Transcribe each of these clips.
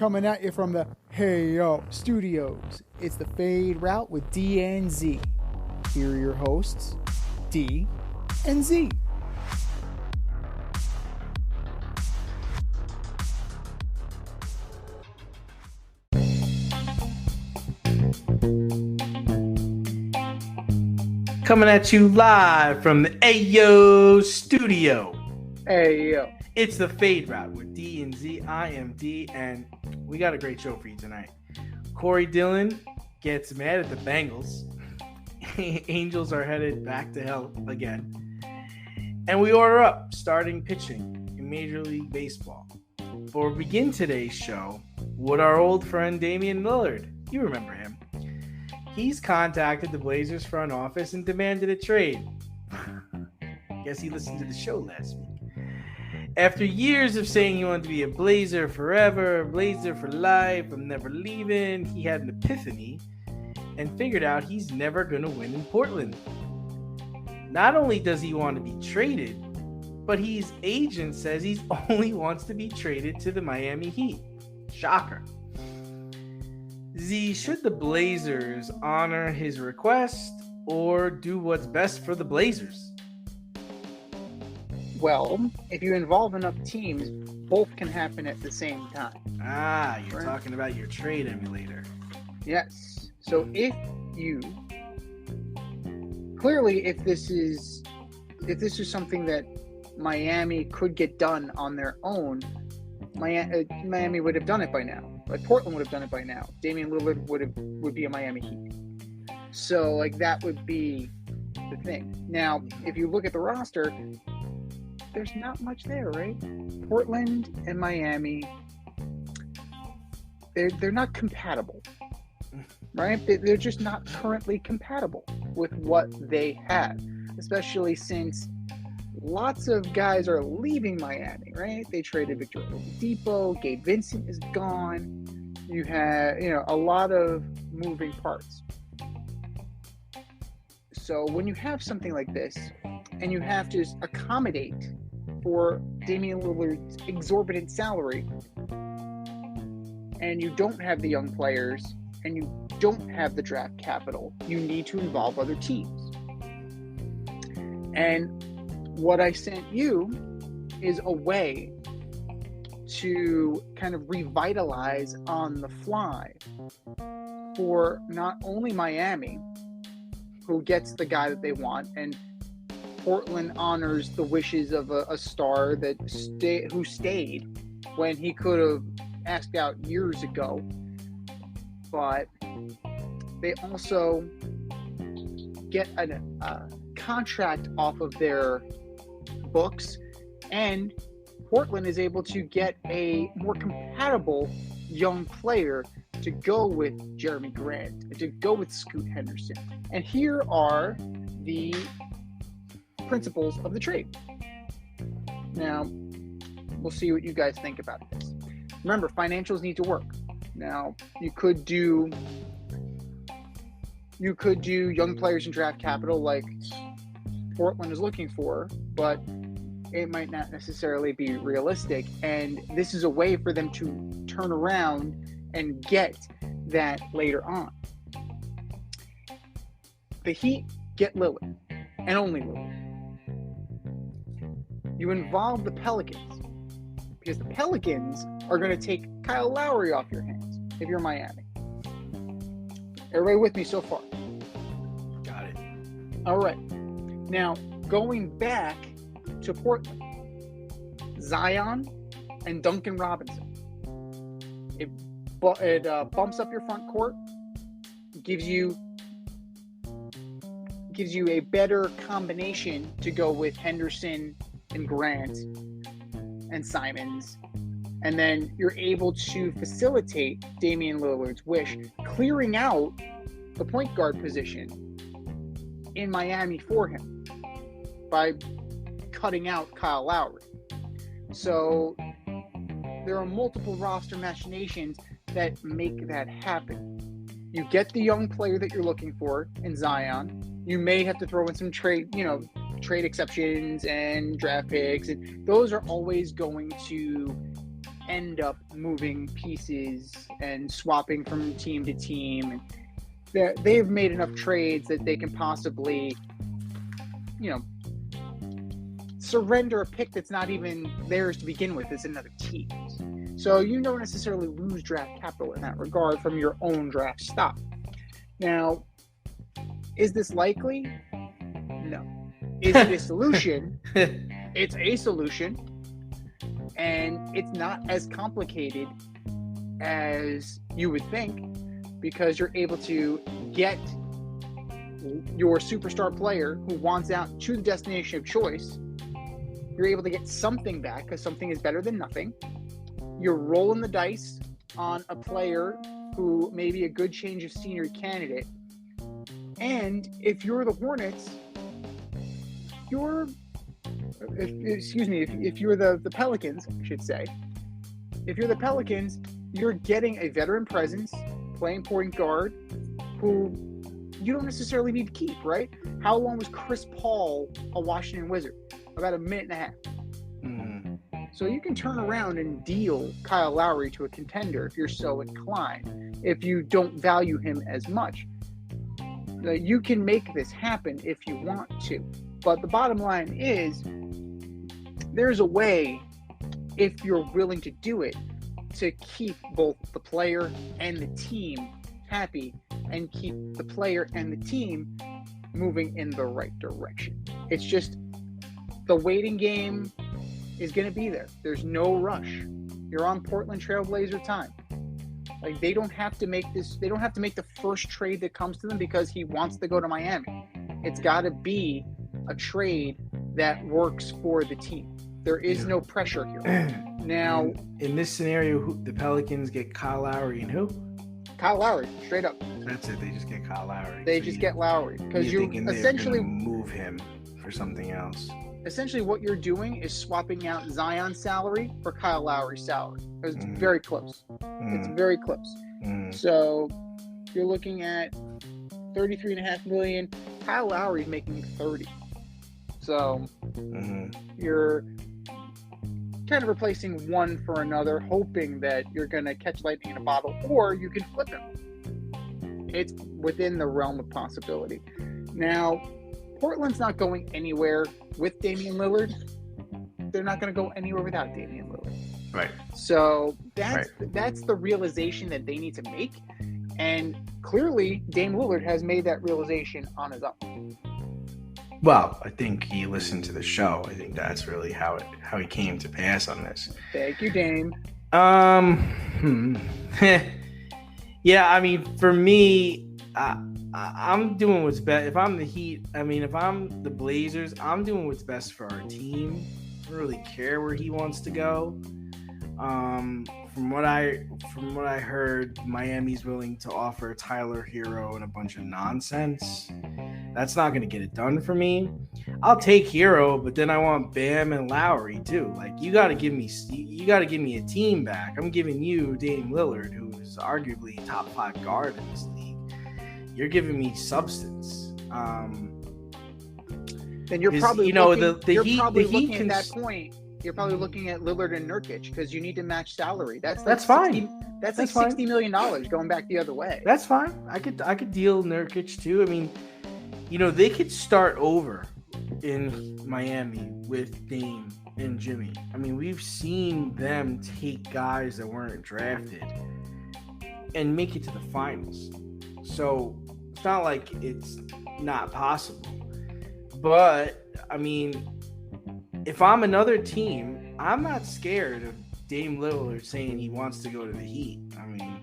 Coming at you from the Hey Yo Studios. It's the Fade Route with D and Z. Here are your hosts, D and Z. Coming at you live from the Ayo Studio. Ayo. It's the Fade Route with D and Z. I am D, and we got a great show for you tonight. Corey Dillon gets mad at the Bengals. Angels are headed back to hell again. And we order up starting pitching in Major League Baseball. Before we begin today's show, would our old friend Damian Lillard, you remember him, he's contacted the Blazers front office and demanded a trade. Guess he listened to the show last week. After years of saying he wanted to be a Blazer forever, a Blazer for life, I'm never leaving, he had an epiphany and figured out he's never going to win in Portland. Not only does he want to be traded, but his agent says he only wants to be traded to the Miami Heat. Shocker. Z, should the Blazers honor his request or do what's best for the Blazers? Well, if you involve enough teams, both can happen at the same time. You're talking about your trade emulator. Yes. So if this is something that Miami could get done on their own, Miami would have done it by now. Like Portland would have done it by now. Damian Lillard would be a Miami Heat. So like that would be the thing. Now, if you look at the roster, there's not much there, right? Portland and Miami, they're not compatible, right? They're just not currently compatible with what they have, especially since lots of guys are leaving Miami, right? They traded Victor Oladipo, Gabe Vincent is gone. You have, a lot of moving parts. So when you have something like this, and you have to accommodate for Damian Lillard's exorbitant salary, and you don't have the young players, and you don't have the draft capital, you need to involve other teams. And what I sent you is a way to kind of revitalize on the fly for not only Miami, who gets the guy that they want, and Portland honors the wishes of a star who stayed when he could have asked out years ago, but they also get a contract off of their books, and Portland is able to get a more compatible young player to go with Jeremy Grant, to go with Scoot Henderson. And here are the principles of the trade. Now, we'll see what you guys think about this. Remember, financials need to work. Now, you could do young players and draft capital like Portland is looking for, but it might not necessarily be realistic. And this is a way for them to turn around and get that later on. The Heat get Lillard, and only Lillard. You involve the Pelicans, because the Pelicans are going to take Kyle Lowry off your hands if you're Miami. Everybody with me so far? Got it. All right. Now, going back to Portland, Zion and Duncan Robinson. It bumps up your front court, gives you a better combination to go with Henderson and Grant and Simons, and then you're able to facilitate Damian Lillard's wish, clearing out the point guard position in Miami for him by cutting out Kyle Lowry. So there are multiple roster machinations that make that happen. You get the young player that you're looking for in Zion. You may have to throw in some trade exceptions and draft picks, and those are always going to end up moving pieces and swapping from team to team. And they've made enough trades that they can possibly, surrender a pick that's not even theirs to begin with. It's another team's. So you don't necessarily lose draft capital in that regard from your own draft stock. Now, is this likely? No. Is it a solution? It's a solution. And it's not as complicated as you would think, because you're able to get your superstar player who wants out to the destination of choice. You're able to get something back, because something is better than nothing. You're rolling the dice on a player who may be a good change of scenery candidate. And if you're the Hornets, if you're the Pelicans, I should say. If you're the Pelicans, you're getting a veteran presence, playing point guard, who you don't necessarily need to keep, right? How long was Chris Paul a Washington Wizard? About a minute and a half. Mm-hmm. So you can turn around and deal Kyle Lowry to a contender if you're so inclined, if you don't value him as much. You can make this happen if you want to. But the bottom line is, there's a way, if you're willing to do it, to keep both the player and the team happy and keep the player and the team moving in the right direction. It's just the waiting game is going to be there. There's no rush. You're on Portland Trailblazer time. Like, they don't have to make this. They don't have to make the first trade that comes to them because he wants to go to Miami. It's got to be a trade that works for the team. There is no pressure here. Now, in this scenario, the Pelicans get Kyle Lowry and who? Kyle Lowry, straight up. That's it. They just get Kyle Lowry. They just get Lowry because you essentially move him for something else. Essentially, what you're doing is swapping out Zion's salary for Kyle Lowry's salary. It's very close. It's very close. So you're looking at $33.5 million. Kyle Lowry's making 30. So you're kind of replacing one for another, hoping that you're going to catch lightning in a bottle, or you can flip him. It's within the realm of possibility. Now, Portland's not going anywhere with Damian Lillard. They're not going to go anywhere without Damian Lillard. Right. So that's the realization that they need to make. And clearly, Dame Lillard has made that realization on his own. Well, I think he listened to the show. I think that's really how he came to pass on this. Thank you, Dame. Yeah, I mean, for me, I'm doing what's best. If I'm the Heat, if I'm the Blazers, I'm doing what's best for our team. I don't really care where he wants to go. From what I heard, Miami's willing to offer Tyler Hero and a bunch of nonsense. That's not going to get it done for me. I'll take Hero, but then I want Bam and Lowry too. Like, you got to give me a team back. I'm giving you Dame Lillard, who is arguably top 5 guard in this league. You're giving me substance. Then you're probably looking at that Heat point. You're probably looking at Lillard and Nurkic because you need to match salary. That's fine. That's like $60 million going back the other way. That's fine. I could deal Nurkic too. I mean, they could start over in Miami with Dame and Jimmy. I mean, we've seen them take guys that weren't drafted and make it to the finals. So it's not like it's not possible. But, I mean, if I'm another team, I'm not scared of Dame Lillard saying he wants to go to the Heat. I mean,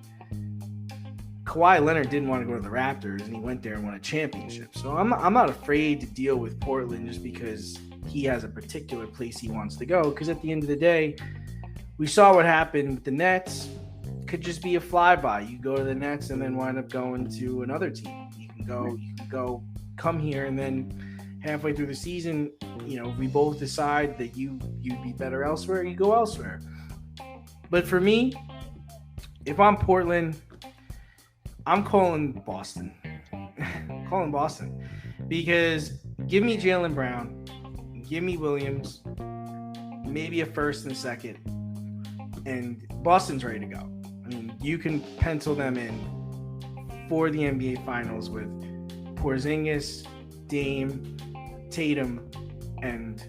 Kawhi Leonard didn't want to go to the Raptors, and he went there and won a championship. So I'm not afraid to deal with Portland just because he has a particular place he wants to go. Because at the end of the day, we saw what happened with the Nets. Could just be a flyby. You go to the Nets and then wind up going to another team. You can go, come here, and then halfway through the season, we both decide that you'd be better elsewhere, you go elsewhere. But for me, if I'm Portland, I'm calling Boston. Because give me Jaylen Brown, give me Williams, maybe a first and second, and Boston's ready to go. I mean, you can pencil them in for the NBA Finals with Porzingis, Dame, Tatum, and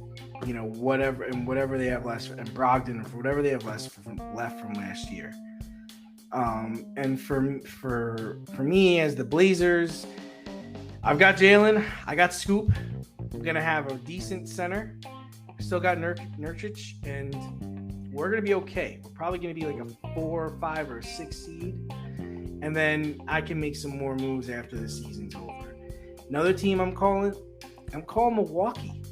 whatever they have left, and Brogdon, for whatever they have left from last year. And for me as the Blazers, I've got Jalen, I got Scoop. I'm gonna have a decent center. Still got Nurkic, and we're gonna be okay. We're probably gonna be like a 4, 5, or 6 seed, and then I can make some more moves after the season's over. Another team I'm calling Milwaukee,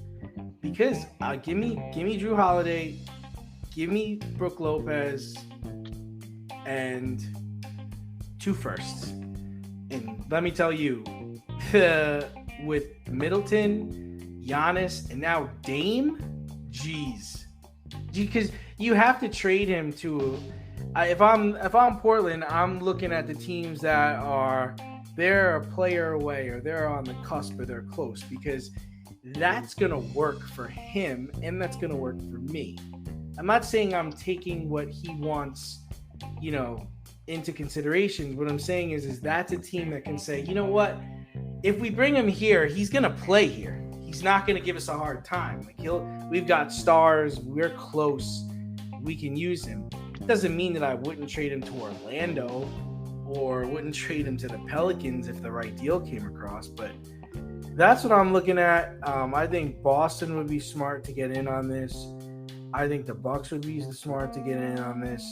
because give me Drew Holiday, give me Brook Lopez, and 2 firsts. And let me tell you, with Middleton, Giannis, and now Dame, because you have to trade him to. If I'm Portland, I'm looking at the teams that they're a player away, or they're on the cusp, or they're close, because that's gonna work for him and that's gonna work for me. I'm not saying I'm taking what he wants, into consideration. What I'm saying is that's a team that can say, you know what, if we bring him here, he's gonna play here. He's not gonna give us a hard time. We've got stars, we're close, we can use him. It doesn't mean that I wouldn't trade him to Orlando or wouldn't trade him to the Pelicans if the right deal came across, but that's what I'm looking at. I think Boston would be smart to get in on this. I think the Bucks would be smart to get in on this.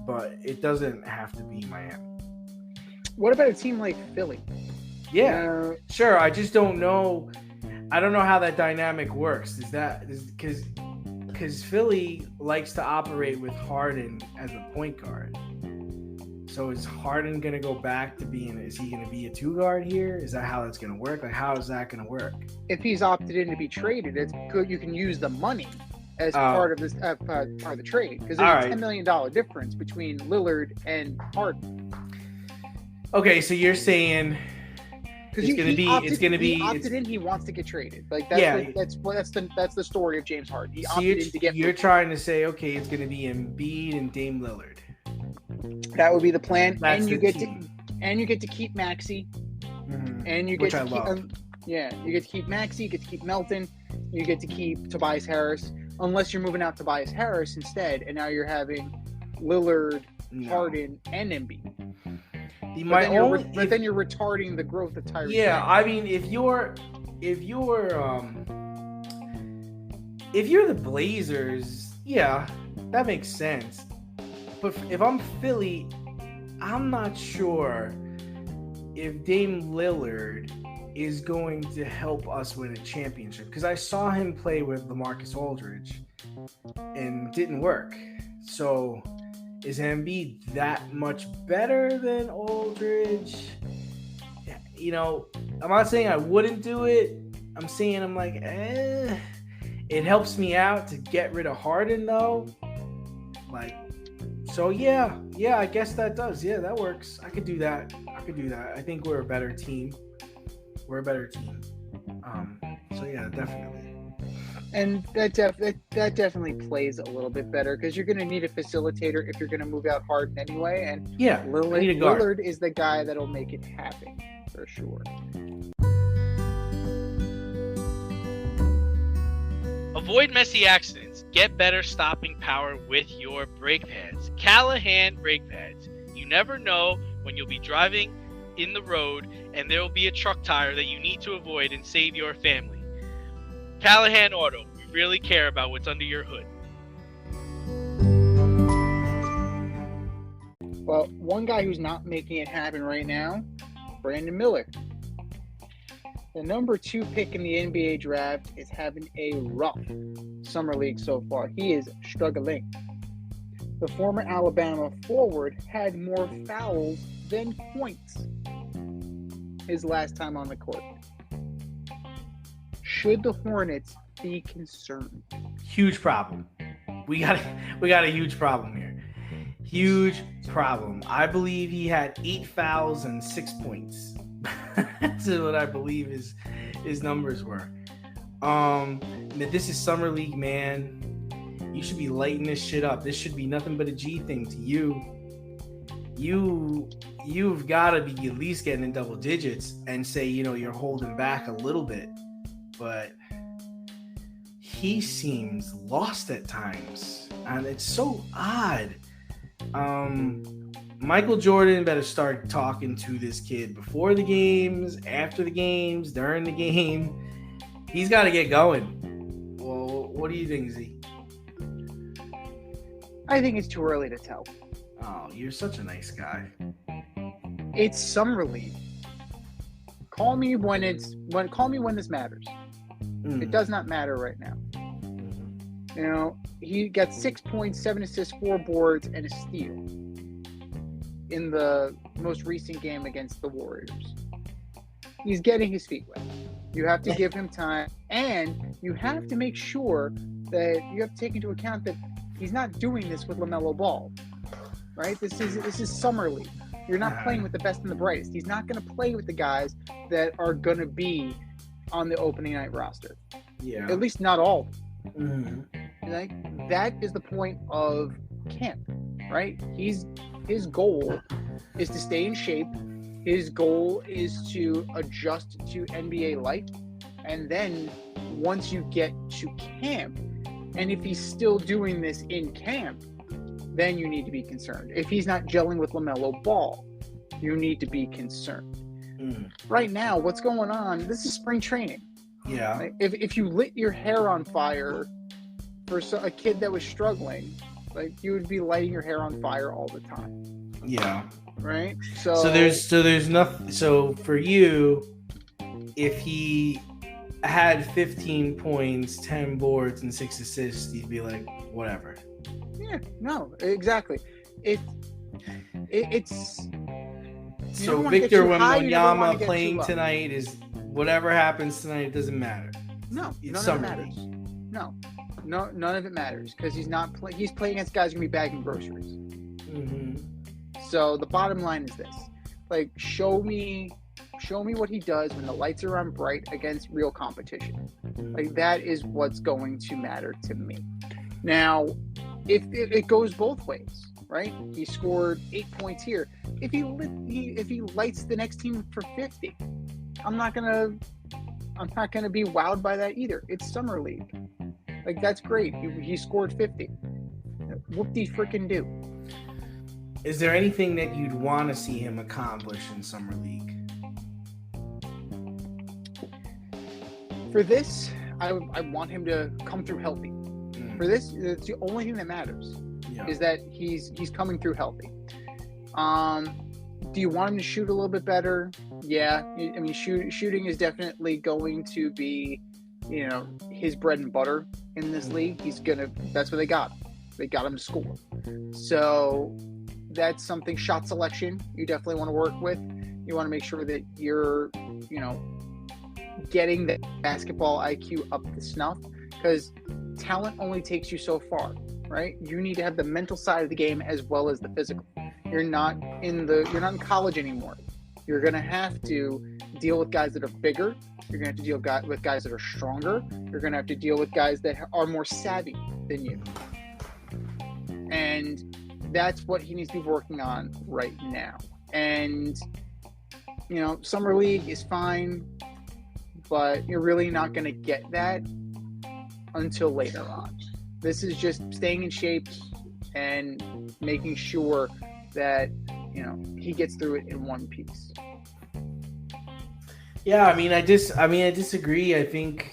But it doesn't have to be Miami. What about a team like Philly? Yeah, sure. I just don't know. I don't know how that dynamic works. Because Philly likes to operate with Harden as a point guard. So is Harden going to go back to is he going to be a 2 guard here? Is that how that's going to work? Like, how is that going to work? If he's opted in to be traded, it's good. You can use the money as part of this part of the trade, because there's a $10 million difference between Lillard and Harden. Okay, so you're saying it's going to be opted in. He wants to get traded. Like that's the story of James Harden. He opted in to get. You're trying to say, okay, it's going to be Embiid and Dame Lillard. That would be the plan, and you get to keep Maxey, and you get to keep Maxey, you get to keep Melton, you get to keep Tobias Harris, unless you're moving out Tobias Harris instead, and now you're having Lillard, Harden, and Embiid. But then you're retarding the growth of Tyrese. Yeah, I mean, if you're the Blazers, yeah, that makes sense. But if I'm Philly, I'm not sure if Dame Lillard is going to help us win a championship, because I saw him play with LaMarcus Aldridge and didn't work. So is Embiid that much better than Aldridge? I'm not saying I wouldn't do it. I'm saying I'm like, it helps me out to get rid of Harden though. So yeah, I guess that does. Yeah, that works. I could do that. I think we're a better team. So yeah, definitely. And that definitely plays a little bit better, because you're going to need a facilitator if you're going to move out Harden anyway. And yeah, Lillard is the guy that'll make it happen for sure. Avoid messy accidents. Get better stopping power with your brake pads. Callahan brake pads. You never know when you'll be driving in the road and there will be a truck tire that you need to avoid and save your family. Callahan Auto. We really care about what's under your hood. Well, one guy who's not making it happen right now, Brandon Miller. The number 2 pick in the NBA draft is having a rough summer league so far. He is struggling. The former Alabama forward had more fouls than points his last time on the court. Should the Hornets be concerned? Huge problem. We got a huge problem here. Huge problem. I believe he had 8 fouls and 6 points. That's what I believe his numbers were. This is summer league, man. You should be lighting this shit up. This should be nothing but a G thing to you. You've got to be at least getting in double digits and say, you're holding back a little bit. But he seems lost at times. And it's so odd. Michael Jordan better start talking to this kid before the games, after the games, during the game. He's got to get going. Well, what do you think, Z? I think it's too early to tell. Oh, you're such a nice guy. It's summer league. Call me when this matters. It does not matter right now. He got 6 points, 7 assists, 4 boards, and a steal in the most recent game against the Warriors. He's getting his feet wet. You have to give him time, and you have to make sure that you have to take into account that he's not doing this with LaMelo Ball, right? This is summer league. You're not playing with the best and the brightest. He's not going to play with the guys that are going to be on the opening night roster. Yeah. At least not all. Mm-hmm. Like, that is the point of camp, right? His goal is to stay in shape. His goal is to adjust to NBA life. And then once you get to camp, and if he's still doing this in camp, then you need to be concerned. If he's not gelling with LaMelo Ball, you need to be concerned. Right now, what's going on, this is spring training. Yeah. Like, if you lit your hair on fire for a kid that was struggling, like, you would be lighting your hair on fire all the time. Yeah. Right? So there's nothing. So for you, if he had 15 points, 10 boards, and 6 assists, you'd be like, whatever. Yeah, no, exactly. It's so Victor Wembanyama playing tonight is whatever happens tonight. It doesn't matter. No, it's none of it matters. No, none of it matters because he's not he's playing against guys who are gonna be bagging groceries. Mm-hmm. So the bottom line is this: like, show me what he does when the lights are on bright against real competition. Like, that is what's going to matter to me. Now, if it goes both ways, right? He scored 8 points here. If he lights the next team for 50, I'm not gonna be wowed by that either. It's summer league. Like, that's great. He scored 50. Whoop-de-frickin'-do. Is there anything that you'd want to see him accomplish in summer league? For this, I want him to come through healthy. For this, it's the only thing that matters. Yeah. Is that he's coming through healthy. Do you want him to shoot a little bit better? Yeah. I mean, shooting is definitely going to be, his bread and butter in this league. That's what they got. They got him to score. So that's something. Shot selection, you definitely want to work with. You want to make sure that you're, getting the basketball IQ up to snuff, because talent only takes you so far, right? You need to have the mental side of the game as well as the physical. You're not in college anymore. You're going to have to deal with guys that are bigger. You're going to have to deal with guys that are stronger. You're going to have to deal with guys that are more savvy than you. And that's what he needs to be working on right now. And, summer league is fine, but you're really not going to get that until later on. This is just staying in shape and making sure that, he gets through it in one piece. Yeah, I disagree. I think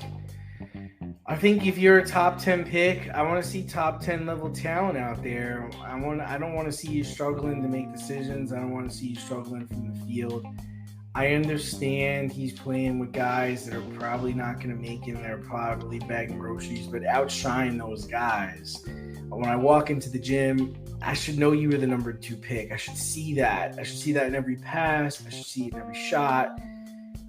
if you're a top 10 pick, I want to see top 10 level talent out there. I don't want to see you struggling to make decisions. I don't want to see you struggling from the field. I understand he's playing with guys that are probably not going to make it. They're probably bagging groceries, but outshine those guys. When I walk into the gym, I should know you were the number 2 pick. I should see that. I should see that in every pass. I should see it in every shot.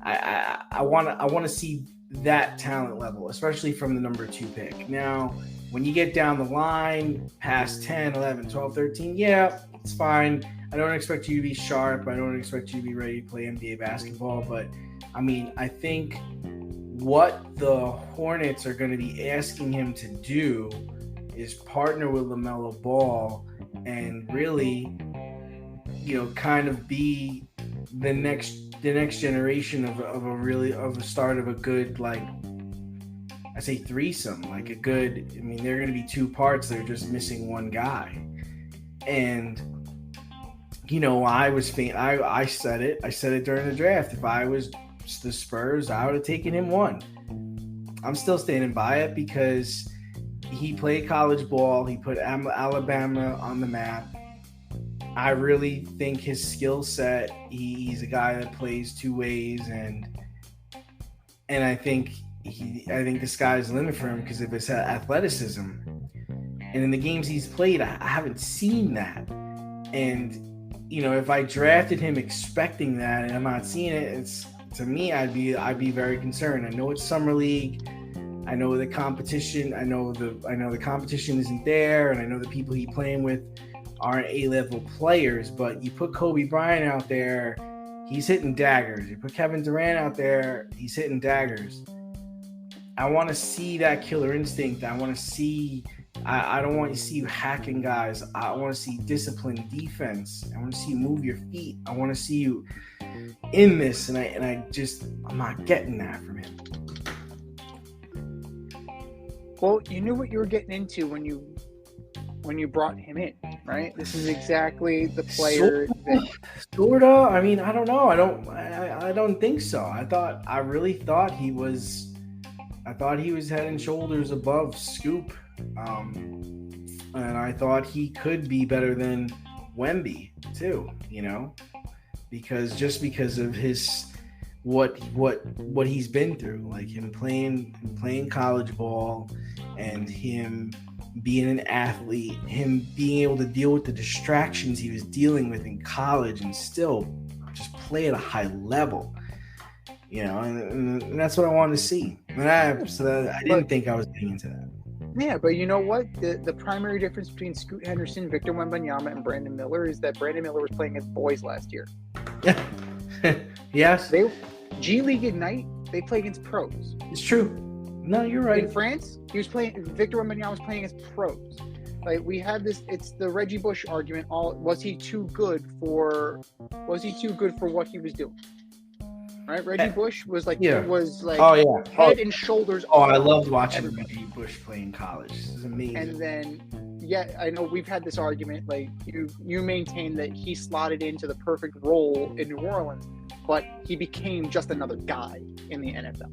I want to see that talent level, especially from the number 2 pick. Now, when you get down the line, past 10, 11, 12, 13, yeah, it's fine. I don't expect you to be sharp. I don't expect you to be ready to play NBA basketball. But, I think what the Hornets are going to be asking him to do is partner with LaMelo Ball and really, kind of be the next generation of the start of a good, like, I say threesome, like a good. I mean, they're going to be two parts. They're just missing one guy, and I said it during the draft. If I was the Spurs, I would have taken him one. I'm still standing by it because he played college ball. He put Alabama on the map. I really think his skill set, he's a guy that plays two ways, and I think the sky's the limit for him because of his athleticism. And in the games he's played, I haven't seen that. And if I drafted him expecting that and I'm not seeing it, to me I'd be very concerned. I know it's summer league. I know the competition. I know the competition isn't there, and I know the people he's playing with aren't A-level players. But you put Kobe Bryant out there, he's hitting daggers. You put Kevin Durant out there, he's hitting daggers. I want to see that killer instinct. I want to see. I don't want to see you hacking guys. I want to see disciplined defense. I want to see you move your feet. I want to see you in this, and I'm not getting that from him. Well, you knew what you were getting into when you brought him in, right? This is exactly the player Sorta. I mean, I don't know. I don't think so. I really thought he was head and shoulders above Scoop. And I thought he could be better than Wemby too, because of his what he's been through, like him playing college ball and him being an athlete, him being able to deal with the distractions he was dealing with in college and still just play at a high level, and that's what I wanted to see. And I didn't think I was getting into that. Yeah, but you know what? The primary difference between Scoot Henderson, Victor Wembanyama, and Brandon Miller is that Brandon Miller was playing against boys last year. Yes. G League Ignite, they play against pros. It's true. No, you're right. In France, Victor Wembanyama was playing against pros. Like, we have this, it's the Reggie Bush argument. Was he too good for what he was doing? Right, Reggie Bush was like, head and shoulders. Oh, I loved watching Reggie Bush play in college. This is amazing. And then, I know we've had this argument. Like, you maintain that he slotted into the perfect role in New Orleans, but he became just another guy in the NFL.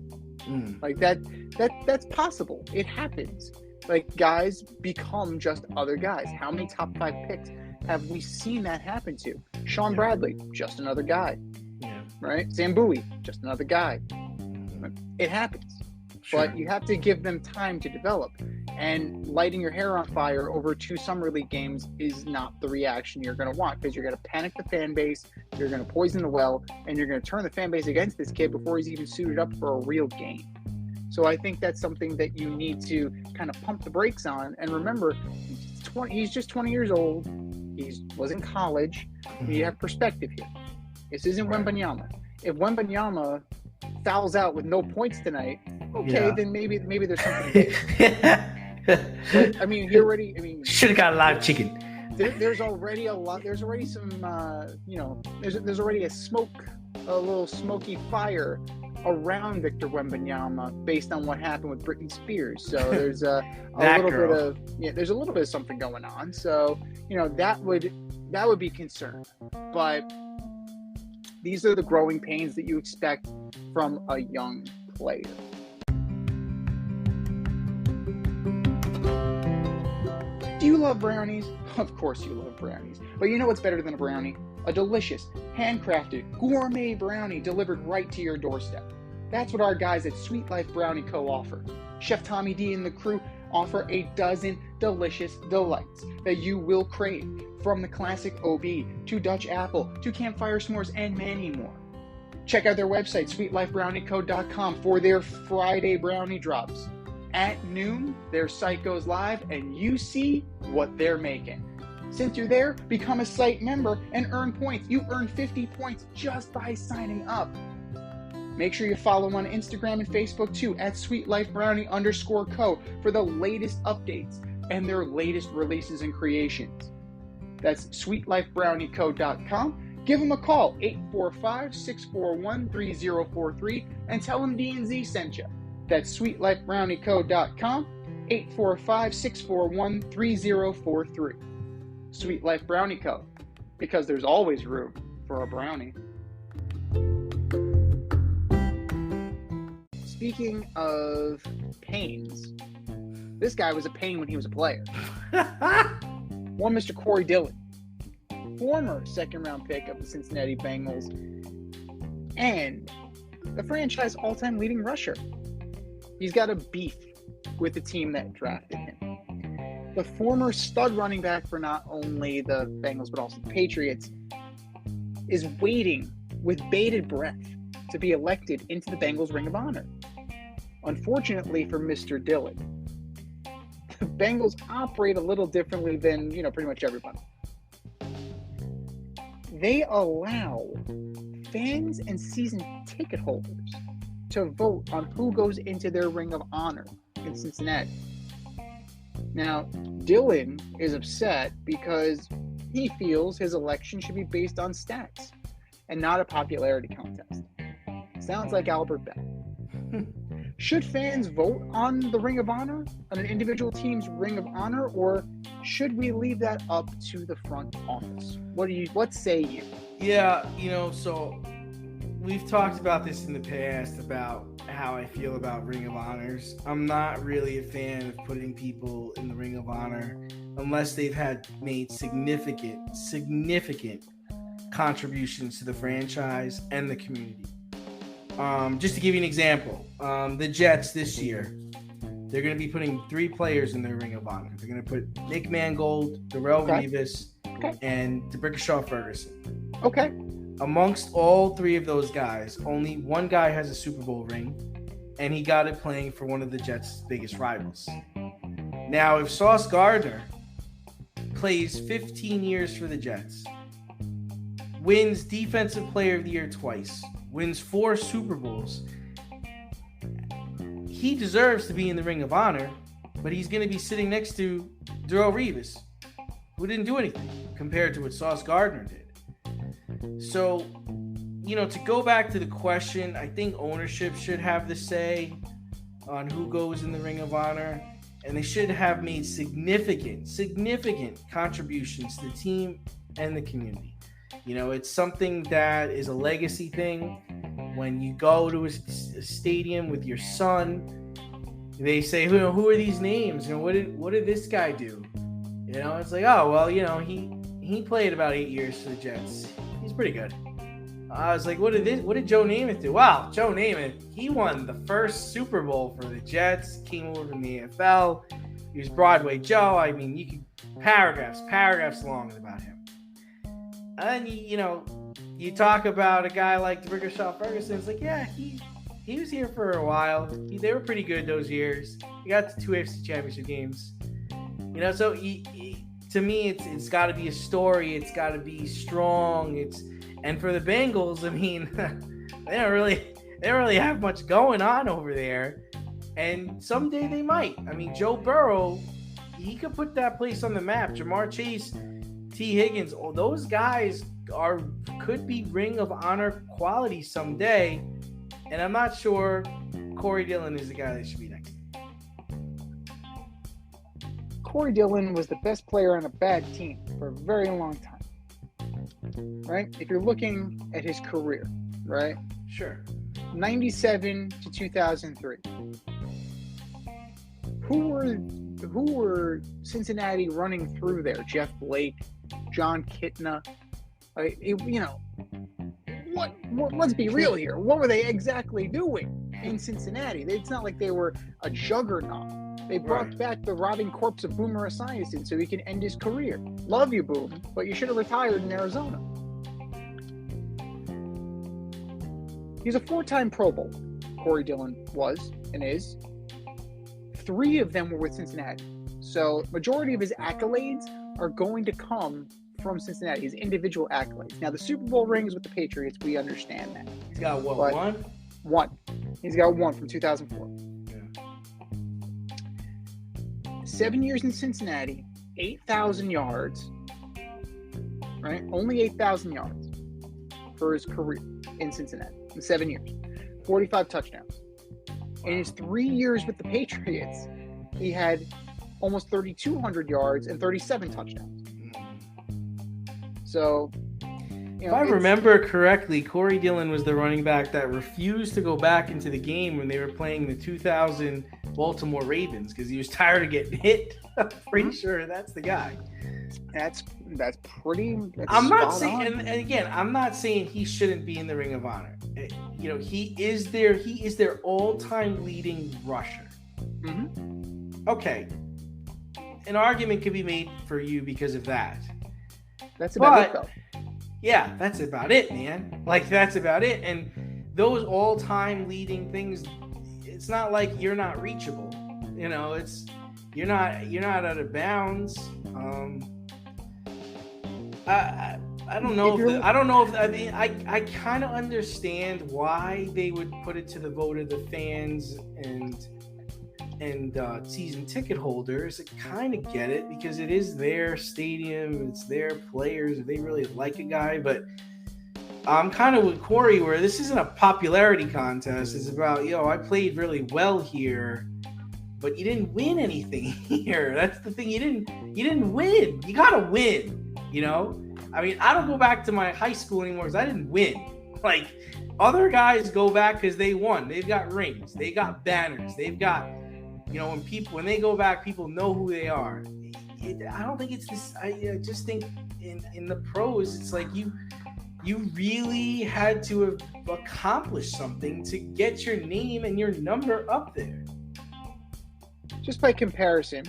Like that's possible. It happens. Like, guys become just other guys. How many top 5 picks have we seen that happen to? Sean Bradley, just another guy. Right? Sam Bowie, just another guy. It happens. Sure. But you have to give them time to develop. And lighting your hair on fire over 2 summer league games is not the reaction you're going to want, because you're going to panic the fan base, you're going to poison the well, and you're going to turn the fan base against this kid before he's even suited up for a real game. So I think that's something that you need to kind of pump the brakes on. And remember, he's just 20 years old. He was in college. You have perspective here. This isn't Wembanyama. If Wembanyama fouls out with no points tonight, then maybe there's something. But, I mean, should have got a live chicken. There's already a lot. There's already some, there's already a little smoky fire around Victor Wembanyama based on what happened with Britney Spears. So there's a little bit of something going on. So that would be concerned, but. These are the growing pains that you expect from a young player. Do you love brownies? Of course you love brownies. But you know what's better than a brownie? A delicious, handcrafted, gourmet brownie delivered right to your doorstep. That's what our guys at Sweet Life Brownie Co. offer. Chef Tommy D and the crew offer a dozen delicious delights that you will crave, from the classic OB to Dutch apple to campfire s'mores and many more. Check out their website, sweetlifebrownieco.com, for their Friday brownie drops. At noon, their site goes live and you see what they're making. Since you're there, become a site member and earn points. You earn 50 points just by signing up. Make sure you follow on Instagram and Facebook too, at sweetlifebrownie_co, for the latest updates. and their latest releases and creations. That's sweetlifebrownieco.com. Give them a call, 845-641-3043, and tell them D&Z sent you. That's sweetlifebrownieco.com, 845-641-3043. Sweet Life Brownie Co., because there's always room for a brownie. Speaking of pains, this guy was a pain when he was a player. One Mr. Corey Dillon, former second-round pick of the Cincinnati Bengals, and the franchise all-time leading rusher. He's got a beef with the team that drafted him. The former stud running back for not only the Bengals but also the Patriots is waiting with bated breath to be elected into the Bengals Ring of Honor. Unfortunately for Mr. Dillon, the Bengals operate a little differently than, pretty much everybody. They allow fans and season ticket holders to vote on who goes into their Ring of Honor in Cincinnati. Now, Dillon is upset because he feels his election should be based on stats and not a popularity contest. Sounds like Albert Bell. Should fans vote on the Ring of Honor, on an individual team's Ring of Honor, or should we leave that up to the front office? What say you? Yeah, so we've talked about this in the past about how I feel about Ring of Honors. I'm not really a fan of putting people in the Ring of Honor unless they've made significant contributions to the franchise and the community. Just to give you an example, the Jets this year, they're going to be putting 3 players in their Ring of Honor. They're going to put Nick Mangold, Darrell Revis, and DeBrickashaw Ferguson. Okay. Amongst all 3 of those guys, only one guy has a Super Bowl ring, and he got it playing for one of the Jets' biggest rivals. Now, if Sauce Gardner plays 15 years for the Jets, wins Defensive Player of the Year twice, wins 4 Super Bowls, he deserves to be in the Ring of Honor, but he's going to be sitting next to Darrell Revis, who didn't do anything compared to what Sauce Gardner did. So, to go back to the question, I think ownership should have the say on who goes in the Ring of Honor, and they should have made significant contributions to the team and the community. It's something that is a legacy thing. When you go to a stadium with your son, they say, who are these names? What did this guy do? It's like, oh, well, he played about 8 years for the Jets. He's pretty good. I was like, what did Joe Namath do? Wow, Joe Namath, he won the first Super Bowl for the Jets, came over from the AFL. He was Broadway Joe. I mean, you could paragraphs long about him. And you talk about a guy like DeBrickashaw Ferguson. It's like, yeah, he was here for a while. They were pretty good those years. He got to 2 AFC Championship games. So to me, it's got to be a story. It's got to be strong. And for the Bengals, I mean, they don't really have much going on over there. And someday they might. I mean, Joe Burrow, he could put that place on the map. Jamar Chase, T. Higgins, all those guys could be Ring of Honor quality someday. And I'm not sure Corey Dillon is the guy that should be next. Corey Dillon was the best player on a bad team for a very long time. Right? If you're looking at his career, right? Sure. 97 to 2003. Who were Cincinnati running through there? Jeff Blake, John Kitna. Let's be real here. What were they exactly doing in Cincinnati? It's not like they were a juggernaut. They brought back the rotting corpse of Boomer Esiason so he can end his career. Love you, Boom, but you should have retired in Arizona. He's a 4-time Pro Bowl. Corey Dillon was and is. 3 of them were with Cincinnati. So majority of his accolades are going to come from Cincinnati, his individual accolades. Now, the Super Bowl rings with the Patriots, we understand that. He's got what, one? One. He's got one from 2004. 7 years in Cincinnati, 8,000 yards, right? Only 8,000 yards for his career in Cincinnati in 7 years, 45 touchdowns. In his 3 years with the Patriots, he had almost 3,200 yards and 37 touchdowns. So, if I remember correctly, Corey Dillon was the running back that refused to go back into the game when they were playing the 2000 Baltimore Ravens because he was tired of getting hit. I'm pretty sure that's the guy. That's pretty. I'm not saying, and again, I'm not saying he shouldn't be in the Ring of Honor. You know, he is their all-time leading rusher. Mm-hmm. Okay, an argument could be made for you because of that. That's about it, though. Yeah, that's about it, man. Like, that's about it. And those all-time leading things, it's not like you're not reachable. You know, you're not out of bounds. I don't know. I kind of understand why they would put it to the vote of the fans and season ticket holders. I kind of get it because it is their stadium, it's their players. If they really like a guy, but I'm kind of with Corey where this isn't a popularity contest. It's about, I played really well here, but you didn't win anything here. That's the thing. You didn't win. You gotta win. I mean, I don't go back to my high school anymore because I didn't win. Like, other guys go back because they won. They've got rings. They got banners. They've got, when they go back, people know who they are. I don't think it's this. I just think in the pros, it's like you really had to have accomplished something to get your name and your number up there. Just by comparison,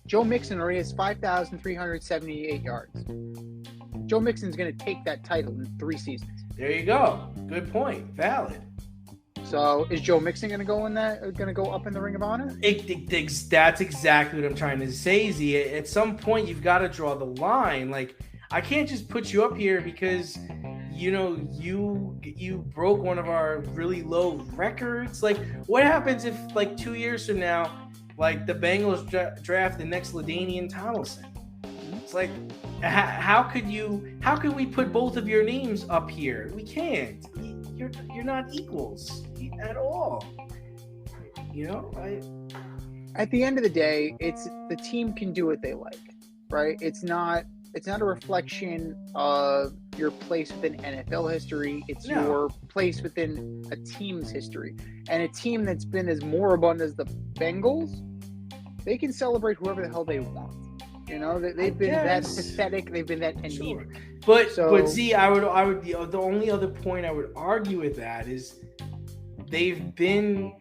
Joe Mixon already has 5,378 yards. Joe Mixon's going to take that title in 3 seasons. There you go. Good point. Valid. So is Joe Mixon going to go up in the Ring of Honor? That's exactly what I'm trying to say, Z. At some point, you've got to draw the line. Like, I can't just put you up here because you broke one of our really low records. Like, what happens if 2 years from now, the Bengals draft the next LaDainian Tomlinson? It's like, how could we put both of your names up here? We can't. You're not equals at all. At the end of the day, it's the team can do what they like, right? It's not a reflection of your place within NFL history. It's your place within a team's history. And a team that's been as moribund as the Bengals, they can celebrate whoever the hell they want. They've been that pathetic. They've been that anemic. Sure. But Z, I would the only other point I would argue with that is they've been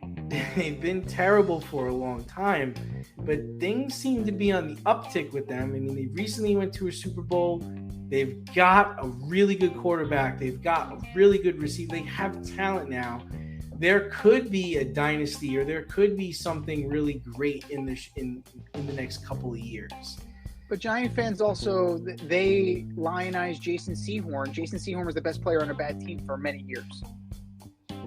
terrible for a long time, but things seem to be on the uptick with them. I mean, they recently went to a Super Bowl. They've got a really good quarterback. They've got a really good receiver. They have talent now. There could be a dynasty, or there could be something really great in the next couple of years. But Giant fans also, they lionize Jason Sehorn. Jason Sehorn was the best player on a bad team for many years.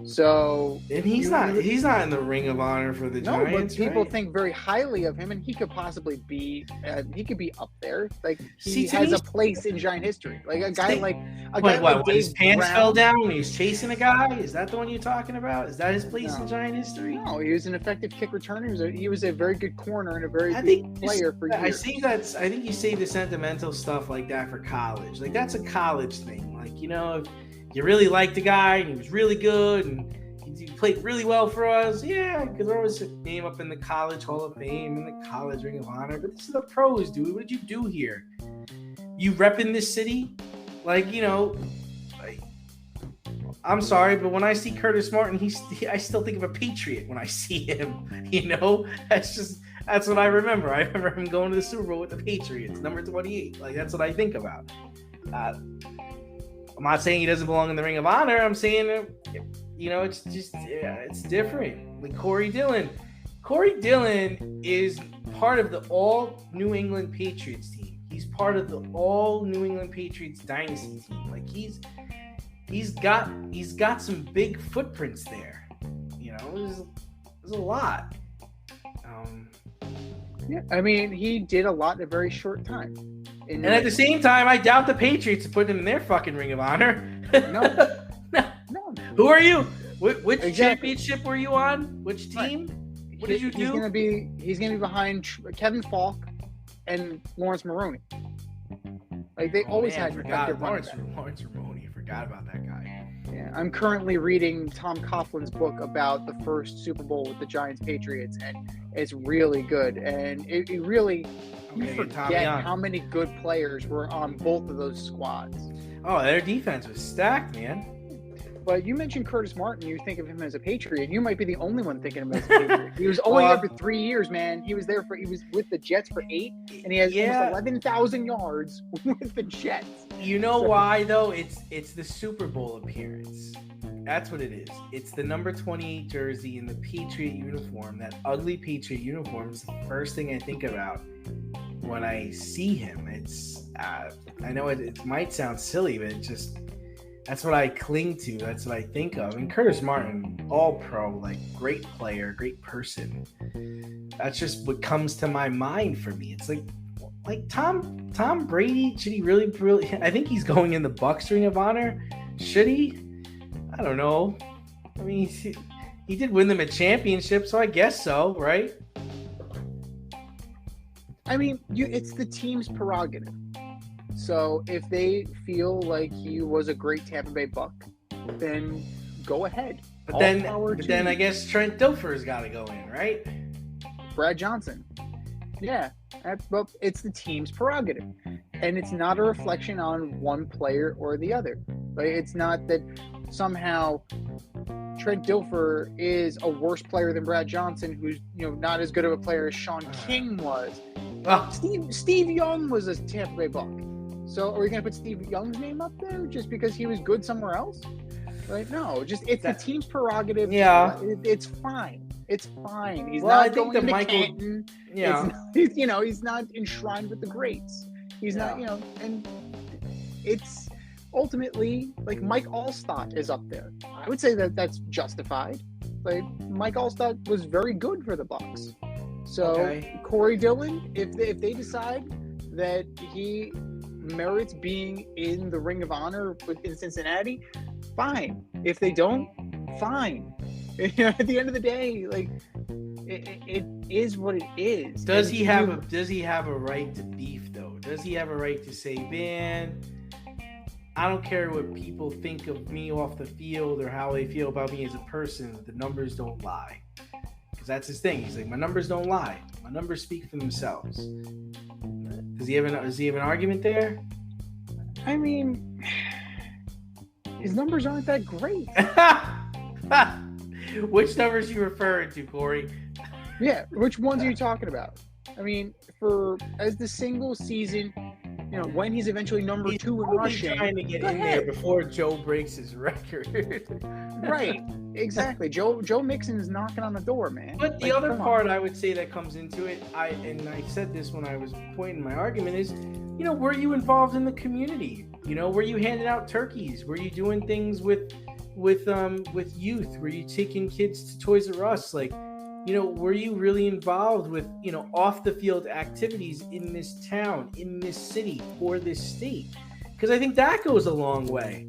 So, and he's not in the Ring of Honor for the Giants. But people think very highly of him, and he could possibly be. He could be up there. Like, he has a place in Giant history. Like a guy like his pants fell down when he was chasing a guy. Is that the one you're talking about? Is that his place in Giant history? No, he was an effective kick returner. He was a very good corner and a very good player for years. I think you say the sentimental stuff like that for college. Like, that's a college thing. Like, if you really liked the guy and he was really good and he played really well for us, because there was a name up in the College Hall of Fame and the College Ring of Honor. But this is the pros, dude. What did you do here? You repping this city? I'm sorry, but when I see Curtis Martin, I still think of a Patriot when I see him. That's what I remember. I remember him going to the Super Bowl with the Patriots, number 28. Like, that's what I think about. I'm not saying he doesn't belong in the Ring of Honor. I'm saying, it's just, it's different. Like Corey Dillon. Corey Dillon is part of the all New England Patriots team. He's part of the all New England Patriots dynasty team. Like, he's got some big footprints there. There's a lot. Yeah, I mean, he did a lot in a very short time. And at the same time, I doubt the Patriots put him in their fucking Ring of Honor. No. Who are you? Which Exactly. championship were you on? Which team? What did you do? He's gonna be behind Kevin Falk and Lawrence Maroney. Like they always had effective running backs. Lawrence Maroney. Forgot about that guy. Yeah, I'm currently reading Tom Coughlin's book about the first Super Bowl with the Giants Patriots, and it's really good. And it really you forget how many good players were on both of those squads. Oh, their defense was stacked, man. But you mentioned Curtis Martin. You think of him as a Patriot. You might be the only one thinking of him as a Patriot. He was only there for 3 years, man. He was with the Jets for 8, and he has almost 11,000 yards with the Jets. You know why though? It's the Super Bowl appearance. That's what it is. It's the number 28 jersey in the Patriot uniform. That ugly Patriot uniform is the first thing I think about when I see him. It's I know it might sound silly, but it just. That's what I cling to. That's what I think of. And Curtis Martin, all pro, like great player, great person. That's just what comes to my mind for me. It's like Tom Brady. Should he really? I think he's going in the Bucs Ring of Honor. Should he? I don't know. I mean, he did win them a championship, so I guess so, right? I mean, it's the team's prerogative. So if they feel like he was a great Tampa Bay Buck, then go ahead. But then I guess Trent Dilfer's got to go in, right? Brad Johnson. Yeah, well, it's the team's prerogative, and it's not a reflection on one player or the other. Like it's not that somehow Trent Dilfer is a worse player than Brad Johnson, who's not as good of a player as Sean King was. Steve Young was a Tampa Bay Buck. So are we going to put Steve Young's name up there just because he was good somewhere else? Like, no, it's the team's prerogative. Yeah. It's fine. It's fine. He's not I think going to Canton. Yeah. He's not enshrined with the greats. He's not, and it's ultimately like Mike Allstott is up there. I would say that's justified. Like Mike Allstott was very good for the Bucs. So Corey Dillon, if they decide that he merits being in the Ring of Honor in Cincinnati, fine. If they don't, fine. At the end of the day, like it is what it is. Does he have a right to beef though? Does he have a right to say, man, I don't care what people think of me off the field or how they feel about me as a person, the numbers don't lie. Because that's his thing. He's like, my numbers don't lie. My numbers speak for themselves. Does he have an argument there? I mean, his numbers aren't that great. Which numbers you referring to, Corey? Yeah, which ones are you talking about? I mean, as the single season, when he's eventually number 2 in rushing, trying to get in there before Joe breaks his record. Right, exactly. Joe Mixon is knocking on the door, man. But the other part I would say that comes into it, I said this when I was pointing my argument is, were you involved in the community? Were you handing out turkeys? Were you doing things with youth? Were you taking kids to Toys R Us? Like, were you really involved with, off the field activities in this town, in this city, for this state? Because I think that goes a long way.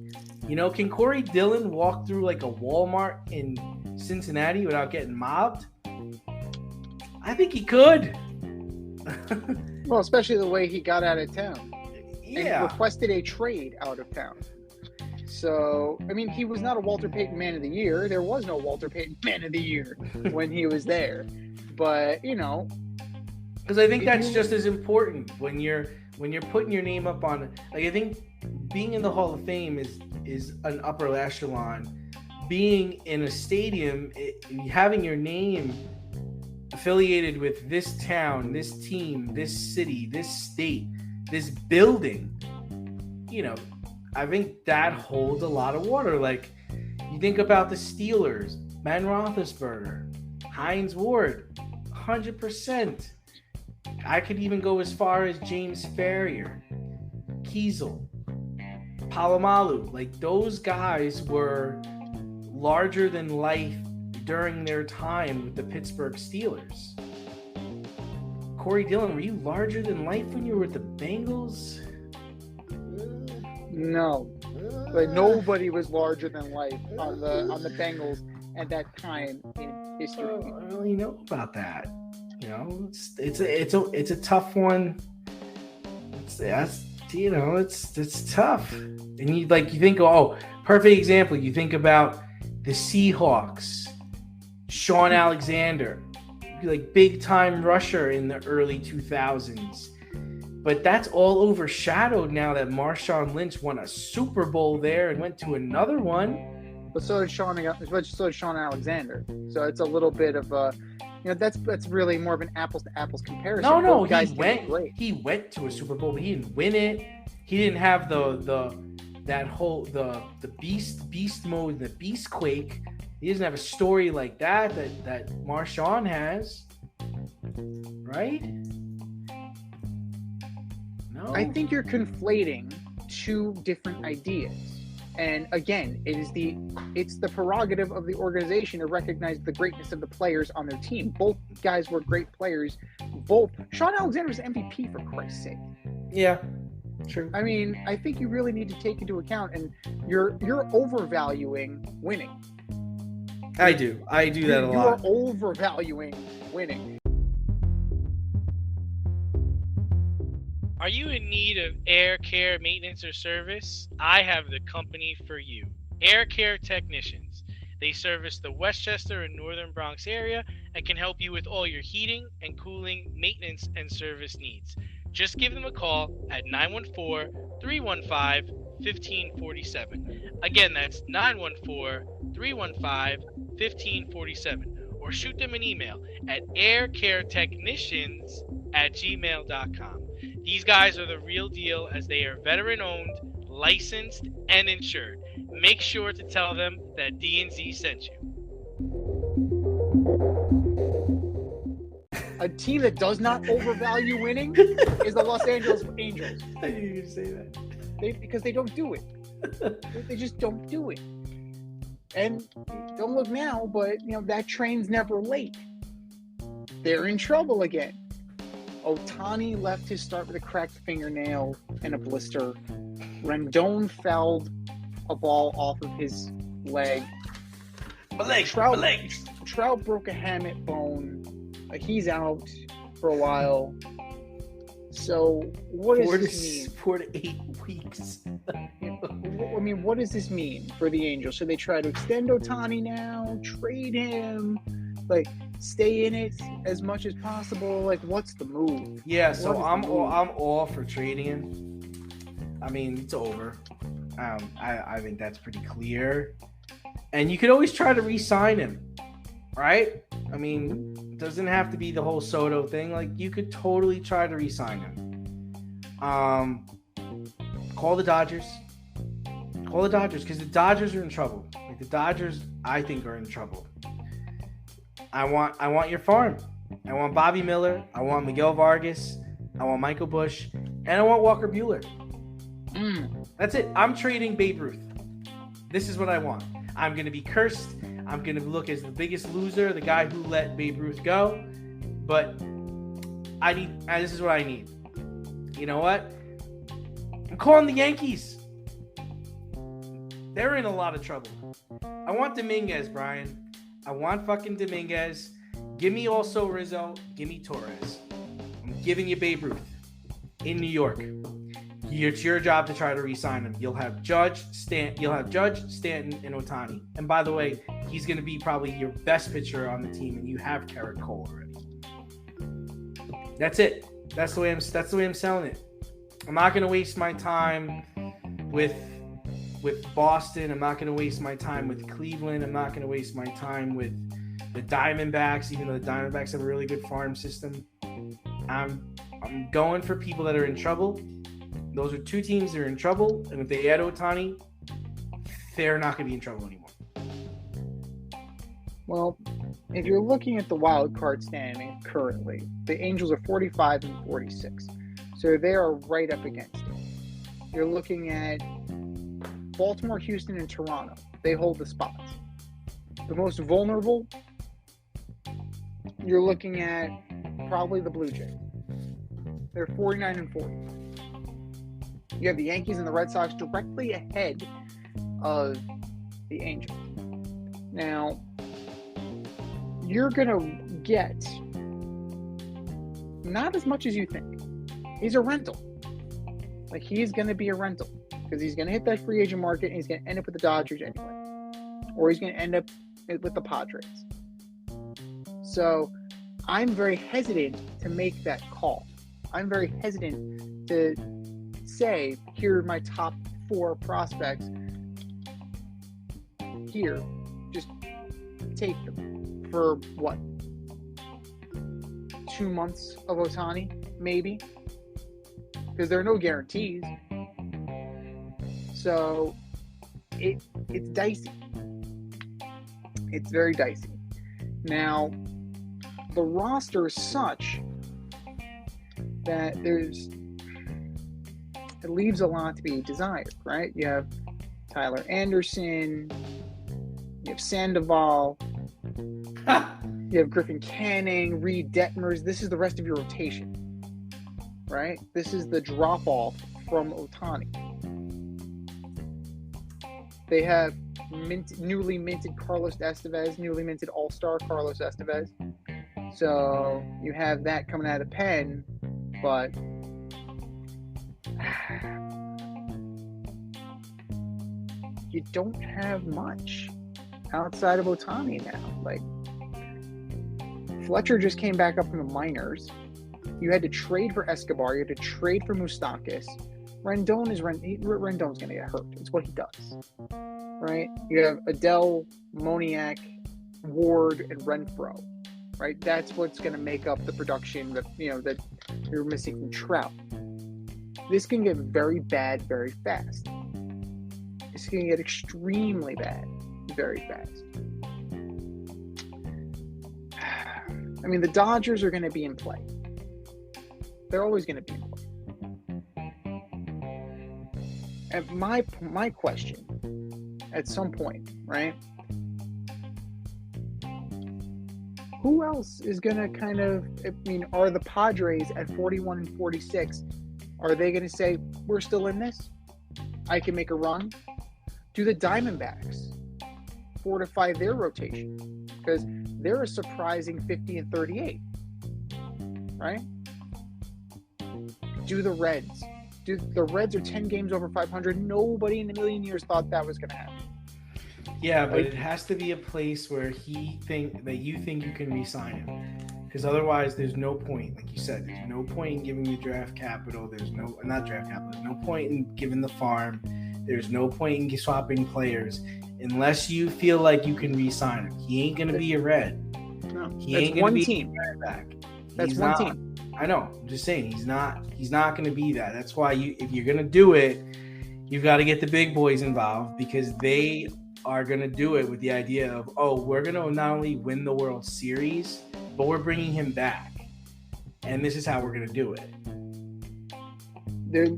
Can Corey Dillon walk through like a Walmart in Cincinnati without getting mobbed? I think he could. Well, especially the way he got out of town. Yeah. And requested a trade out of town. So, I mean, he was not a Walter Payton Man of the Year. There was no Walter Payton Man of the Year when he was there. But, because I think that's just as important when you're putting your name up on, like, I think being in the Hall of Fame is an upper echelon. Being in a stadium, having your name affiliated with this town, this team, this city, this state, this building, I think that holds a lot of water. Like, you think about the Steelers, Ben Roethlisberger, Hines Ward, 100%. I could even go as far as James Farrier, Kiesel, Palomalu. Like, those guys were larger than life during their time with the Pittsburgh Steelers. Corey Dillon, were you larger than life when you were with the Bengals? No, but nobody was larger than life on the Bengals at that time in history. I don't really know about that. You know, it's a tough one. It's tough. And you think, perfect example. You think about the Seahawks, Sean Alexander, like big time rusher in the early 2000s. But that's all overshadowed now that Marshawn Lynch won a Super Bowl there and went to another one. But so did Sean Alexander. So it's a little bit of a, that's really more of an apples to apples comparison. No, Both guys he went to a Super Bowl, but he didn't win it. He didn't have the beast mode, the beast quake. He doesn't have a story like that Marshawn has, right? No, I think you're conflating two different ideas. And again, it's the prerogative of the organization to recognize the greatness of the players on their team. Both guys were great players. Sean Alexander was MVP, for Christ's sake. Yeah, true. I mean, I think you really need to take into account, and you're overvaluing winning. I do that a lot. You're overvaluing winning. Are you in need of air care maintenance or service? I have the company for you. Air Care Technicians. They service the Westchester and Northern Bronx area and can help you with all your heating and cooling, maintenance, and service needs. Just give them a call at 914-315-1547. Again, that's 914-315-1547. Or shoot them an email at aircaretechnicians@gmail.com. These guys are the real deal, as they are veteran-owned, licensed, and insured. Make sure to tell them that D&Z sent you. A team that does not overvalue winning is the Los Angeles Angels. I knew you were going to say that. Because they don't do it. They just don't do it. And don't look now, but that train's never late. They're in trouble again. Ohtani left his start with a cracked fingernail and a blister. Rendon fouled a ball off of his leg. Trout broke a hamate bone. He's out for a while. So what does this mean? 4 to 8 weeks. I mean, what does this mean for the Angels? Should they try to extend Ohtani now? Trade him? Stay in it as much as possible? What's the move? Yeah, so I'm all for trading him. I mean, it's over. I think that's pretty clear. And you could always try to re-sign him, right? I mean, it doesn't have to be the whole Soto thing. You could totally try to re-sign him. Call the Dodgers. Because the Dodgers are in trouble. The Dodgers, I think, are in trouble. I want your farm. I want Bobby Miller. I want Miguel Vargas. I want Michael Busch. And I want Walker Buehler. That's it. I'm trading Babe Ruth. This is what I want. I'm going to be cursed. I'm going to look as the biggest loser, the guy who let Babe Ruth go. But this is what I need. You know what? I'm calling the Yankees. They're in a lot of trouble. I want Dominguez, Brian. I want fucking Dominguez. Give me also Rizzo. Give me Torres. I'm giving you Babe Ruth in New York. It's your job to try to re-sign him. You'll have Judge, Stanton, and Ohtani. And by the way, he's going to be probably your best pitcher on the team, and you have Garrett Cole already. That's it. That's the way I'm selling it. I'm not going to waste my time with Boston. I'm not going to waste my time with Cleveland. I'm not going to waste my time with the Diamondbacks, even though the Diamondbacks have a really good farm system. I'm going for people that are in trouble. Those are two teams that are in trouble, and if they add Ohtani, they're not going to be in trouble anymore. Well, if you're looking at the wild card standing currently, the Angels are 45 and 46, so they are right up against it. You're looking at Baltimore, Houston, and Toronto. They hold the spots. The most vulnerable, you're looking at probably the Blue Jays. They're 49 and 40. You have the Yankees and the Red Sox directly ahead of the Angels. Now, you're going to get not as much as you think. He's a rental. Like, he's going to be a rental because he's going to hit that free agent market and he's going to end up with the Dodgers anyway. Or he's going to end up with the Padres. So, I'm very hesitant to make that call. I'm very hesitant to say, here are my top 4 prospects. Here, just take them for what? 2 months of Ohtani, maybe? Because there are no guarantees. So, it's dicey. It's very dicey. Now, the roster is such that it leaves a lot to be desired, right? You have Tyler Anderson, you have Sandoval, you have Griffin Canning, Reed Detmers. This is the rest of your rotation, right? This is the drop-off from Ohtani. They have newly minted Carlos Estevez, newly minted All Star Carlos Estevez. So you have that coming out of the pen, but you don't have much outside of Ohtani now. Like, Fletcher just came back up from the minors. You had to trade for Escobar. You had to trade for Moustakas. Rendon's going to get hurt. It's what he does, right? You have Adele, Moniak, Ward, and Renfroe, right? That's what's going to make up the production that you're missing from Trout. This can get very bad very fast. This can get extremely bad very fast. I mean, the Dodgers are going to be in play. They're always going to be in play. And my question, at some point, right? Who else is going to kind of, are the Padres at 41 and 46, are they going to say, we're still in this? I can make a run? Do the Diamondbacks fortify their rotation? Because they're a surprising 50 and 38, right? Do the Reds? The Reds are 10 games over 500. Nobody in a million years thought that was going to happen. Yeah, but it has to be a place where you think you can re-sign him. Because otherwise, there's no point. Like you said, there's no point in giving the draft capital. There's no point in giving the farm. There's no point in swapping players unless you feel like you can re-sign him. He ain't going to be a Red. No, he that's ain't going one to be team. back. That's one team. I know. I'm just saying he's not going to be that. That's why if you're going to do it, you've got to get the big boys involved because they are going to do it with the idea of, we're going to not only win the World Series, but we're bringing him back. And this is how we're going to do it.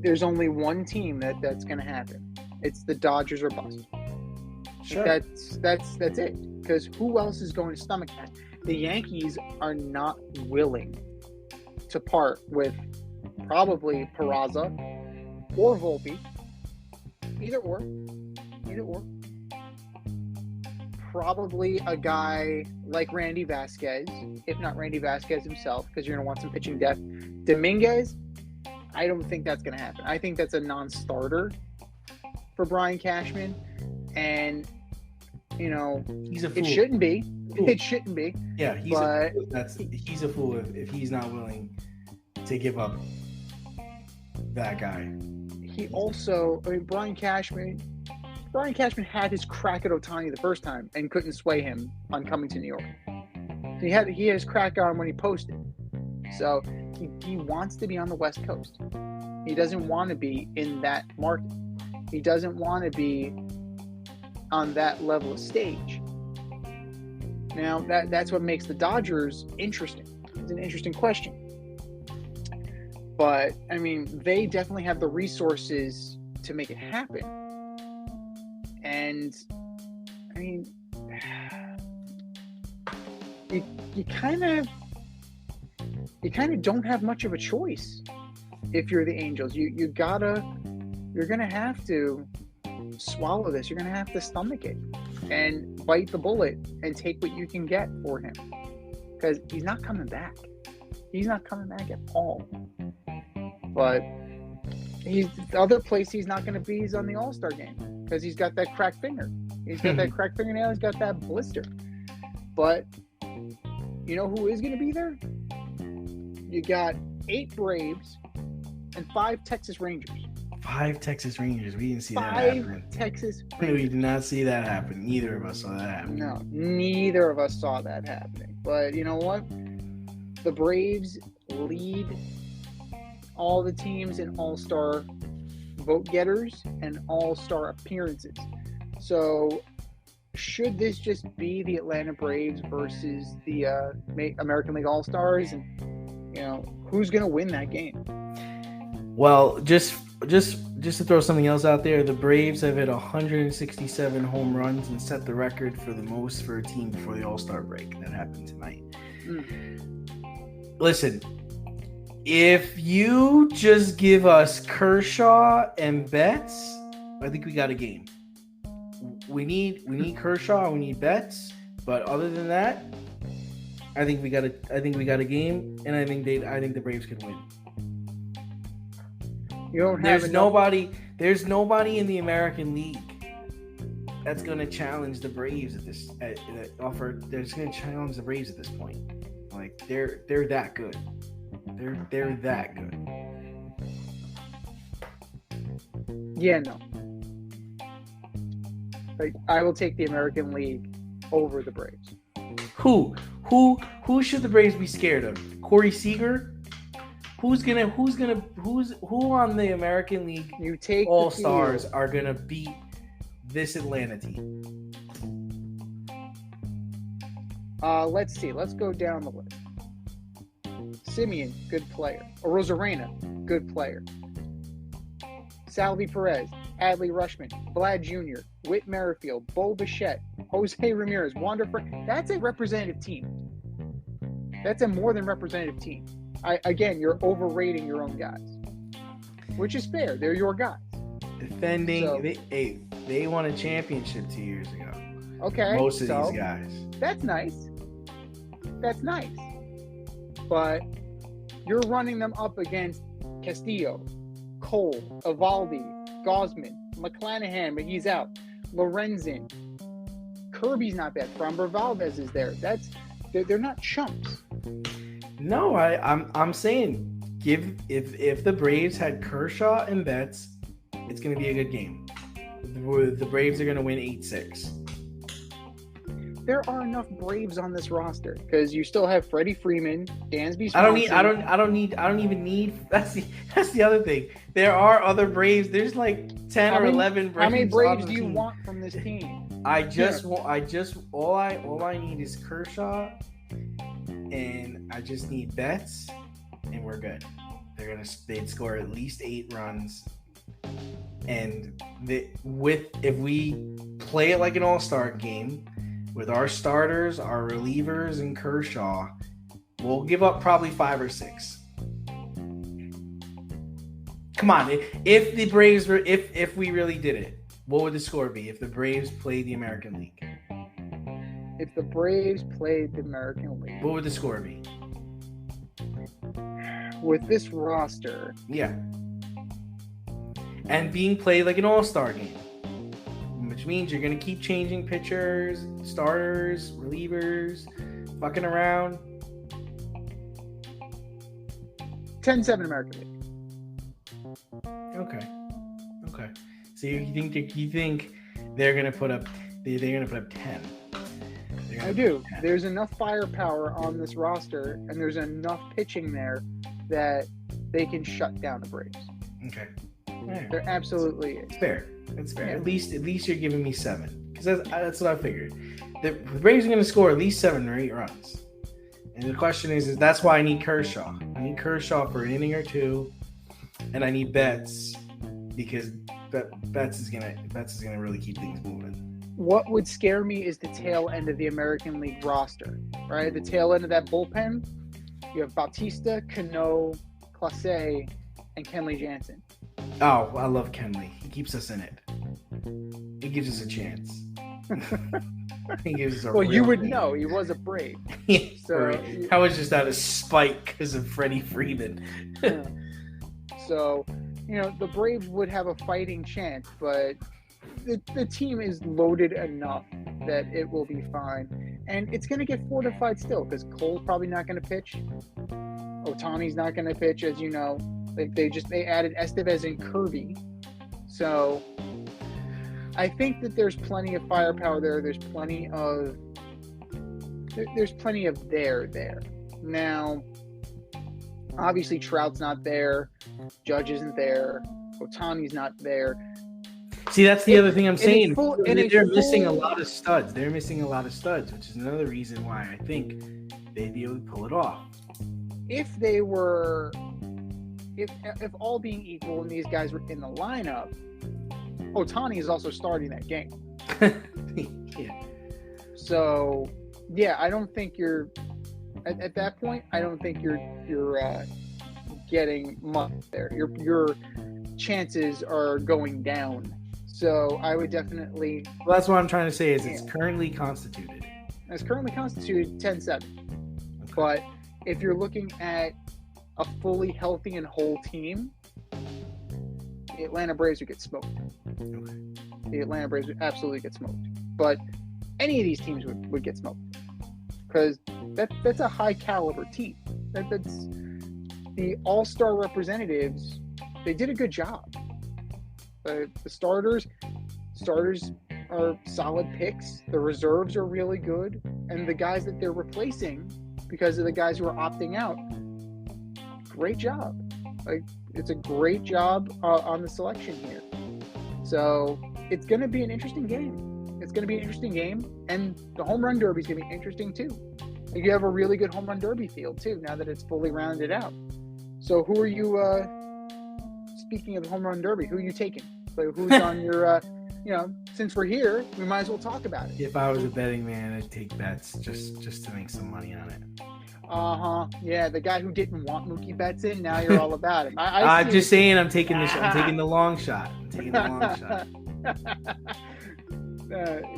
There's only one team that's going to happen. It's the Dodgers or bust. Sure. That's it. Because who else is going to stomach that? The Yankees are not willing to part with probably Peraza or Volpe. Either or. Probably a guy like Randy Vasquez, if not Randy Vasquez himself, because you're going to want some pitching depth. Dominguez, I don't think that's going to happen. I think that's a non-starter for Brian Cashman. And, he's a fool. It shouldn't be. It shouldn't be. Yeah, he's a fool if he's not willing to give up that guy. He also, Brian Cashman had his crack at Ohtani the first time and couldn't sway him on coming to New York. He had his crack on when he posted. So he wants to be on the West Coast. He doesn't want to be in that market. He doesn't want to be on that level of stage. Now, that's what makes the Dodgers interesting. It's an interesting question. But, they definitely have the resources to make it happen. And, you kind of don't have much of a choice if you're the Angels. You're gonna have to swallow this. You're gonna have to stomach it and bite the bullet and take what you can get for him, because he's not coming back. He's not coming back at all. But the other place he's not going to be is on the All Star game, because he's got that cracked finger. He's got that cracked fingernail. He's got that blister. But you know who is going to be there? You got 8 Braves and 5 Texas Rangers. 5 Texas Rangers. We didn't see that 5 happen. Texas We Rangers. did not see that happen. Neither of us saw that happen. No, neither of us saw that happening. But you know what? The Braves lead all the teams in All-Star vote getters and All-Star appearances. So should this just be the Atlanta Braves versus the American League All-Stars? And who's going to win that game? Well, just to throw something else out there, the Braves have hit 167 home runs and set the record for the most for a team before the All-Star break. That happened tonight. Listen, if you just give us Kershaw and Betts, I think we got a game. We need Kershaw, we need Betts, but other than that, I think we got a game, and I think the Braves can win. You don't have There's nobody in the American League that's going to challenge the Braves that's going to challenge the Braves at this point. Like they're that good. They're that good. Yeah, no. Like, I will take the American League over the Braves. Who should the Braves be scared of? Corey Seager? Who on the American League You take All the Stars field. are gonna beat this Atlanta team? Let's see. Let's go down the list. Simeon, good player. Rosarena, good player. Salvi Perez, Adley Rutschman, Vlad Jr., Whit Merrifield, Bo Bichette, Jose Ramirez, Wander Franco. That's a representative team. That's a more than representative team. Again, you're overrating your own guys, which is fair. They're your guys. Defending, So- they won a championship 2 years ago. Okay. Most of so these guys. That's nice. That's nice. But you're running them up against Castillo, Cole, Evaldi, Gosman, McClanahan, but he's out. Lorenzen. Kirby's not bad. Framber Valdez is there. They're not chumps. No, I'm saying if the Braves had Kershaw and Betts, it's going to be a good game. The Braves are going to win 8-6. There are enough Braves on this roster because you still have Freddie Freeman, Dansby Swanson. I don't even need. That's the other thing. There are other Braves. There's like 10 or 11 Braves. How many Braves on do the you team. want from this team? All I need is Kershaw, and I just need Betts, and we're good. They'd score at least 8 runs, and if we play it like an all-star game with our starters, our relievers, and Kershaw, we'll give up probably 5 or 6. Come on, if the Braves were, if we really did it, what would the score be if the Braves played the American League? If the Braves played the American League, What would the score be? with this roster, Yeah. And being played like an all-star game, which means you're going to keep changing pitchers, starters, relievers, fucking around. 10-7 American League. Okay. So you think they're going to put up 10? I do. There's enough firepower on this roster, and there's enough pitching there that they can shut down the Braves. Okay. Yeah. There absolutely is. It's fair. Yeah. At least you're giving me 7, because that's what I figured. The Braves are going to score at least 7 or 8 runs, and the question is that's why I need Kershaw. I need Kershaw for an inning or 2, and I need Betts because Betts is gonna really keep things moving. What would scare me is the tail end of the American League roster, right? The tail end of that bullpen. You have Bautista, Cano, Clase, and Kenley Jansen. Oh, I love Kenley. He keeps us in it. He gives us a chance. He gives us a Well, you real would thing. know he was a Brave. Yeah, So- right. I was just out of spite because of Freddie Freeman. Yeah. So, the Braves would have a fighting chance, but the team is loaded enough that it will be fine. And it's going to get fortified still because Cole's probably not going to pitch. Ohtani's not going to pitch, as you know. They added Estevez and Kirby. So I think that there's plenty of firepower there. There's plenty of there. Now, obviously Trout's not there. Judge isn't there. Ohtani's not there. See, that's the other thing I'm saying. They're missing a lot of studs. They're missing a lot of studs, which is another reason why I think they'd be able to pull it off. If all being equal and these guys were in the lineup, Ohtani is also starting that game. Yeah. So, yeah, I don't think you're at that point. I don't think you're getting much there. Your chances are going down. So I would definitely. Well, that's what I'm trying to say. Is it's currently constituted. It's currently constituted 10-7. But if you're looking at a fully healthy and whole team, the Atlanta Braves would get smoked. Okay. The Atlanta Braves would absolutely get smoked. But any of these teams would get smoked because that's a high caliber team. That's the All Star representatives. They did a good job. The starters are solid picks. The reserves are really good, and the guys that they're replacing because of the guys who are opting out, great job. It's a great job on the selection here. So it's going to be an interesting game. And the home run derby is going to be interesting too. You have a really good home run derby field too now that it's fully rounded out. So who are you? Speaking of the home run derby, who are you taking? So who's on your? Since we're here, we might as well talk about it. If I was a betting man, I'd take bets just to make some money on it. Yeah, the guy who didn't want Mookie Betts in, now you're all about it. I'm just saying, I'm taking the long shot. The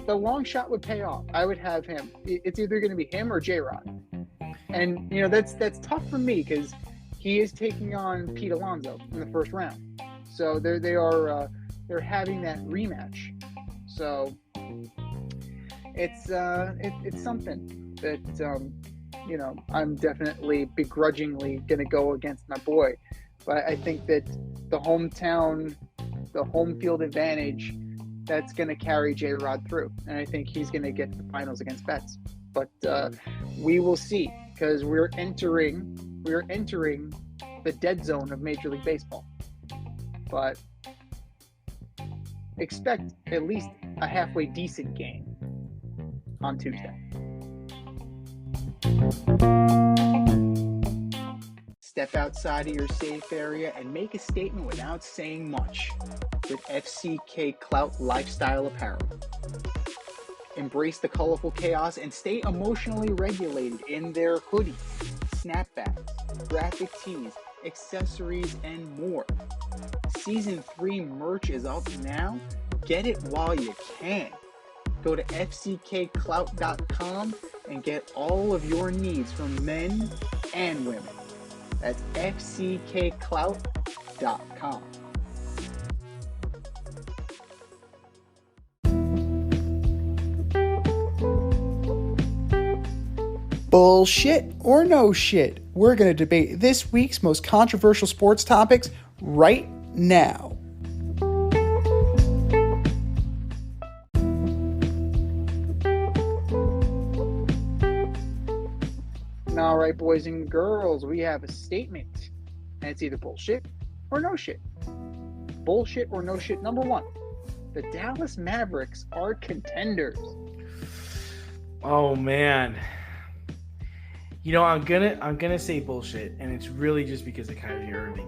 long shot would pay off. I would have him. It's either going to be him or J-Rod. And, that's tough for me because he is taking on Pete Alonso in the first round. So they're having that rematch. So it's something that, I'm definitely begrudgingly going to go against my boy. But I think that the home field advantage, that's going to carry J-Rod through. And I think he's going to get to the finals against Betts. But we will see because we're entering the dead zone of Major League Baseball. But expect at least a halfway decent game on Tuesday. Step outside of your safe area and make a statement without saying much with FCK Clout Lifestyle Apparel. Embrace the colorful chaos and stay emotionally regulated in their hoodies, snapbacks, graphic tees, accessories, and more. Season 3 merch is up now. Get it while you can. Go to fckclout.com and get all of your needs from men and women. That's fckclout.com. Bullshit or no shit? We're going to debate this week's most controversial sports topics right now. All right, boys and girls, we have a statement, and it's either bullshit or no shit. Bullshit or no shit. Number one, the Dallas Mavericks are contenders. Oh man. I'm gonna say bullshit, and it's really just because of Kyrie Irving.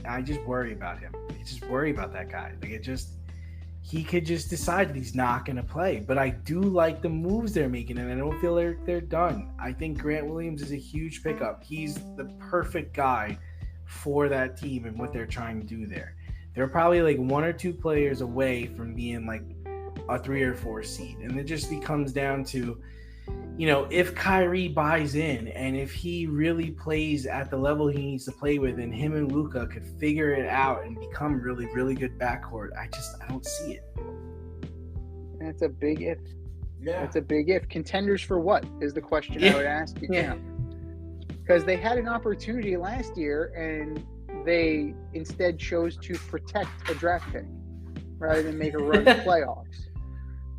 I just worry about him. I just worry about that guy. He could just decide that he's not gonna play. But I do like the moves they're making, and I don't feel they're done. I think Grant Williams is a huge pickup. He's the perfect guy for that team and what they're trying to do there. They're probably like 1 or 2 players away from being like a 3 or 4 seed. And it just becomes down to, if Kyrie buys in and if he really plays at the level he needs to play with, and him and Luka could figure it out and become really, really good backcourt, I don't see it. That's a big if. Yeah. That's a big if. Contenders for what is the question I would ask you. Yeah. Because they had an opportunity last year and they instead chose to protect a draft pick rather than make a run to playoffs.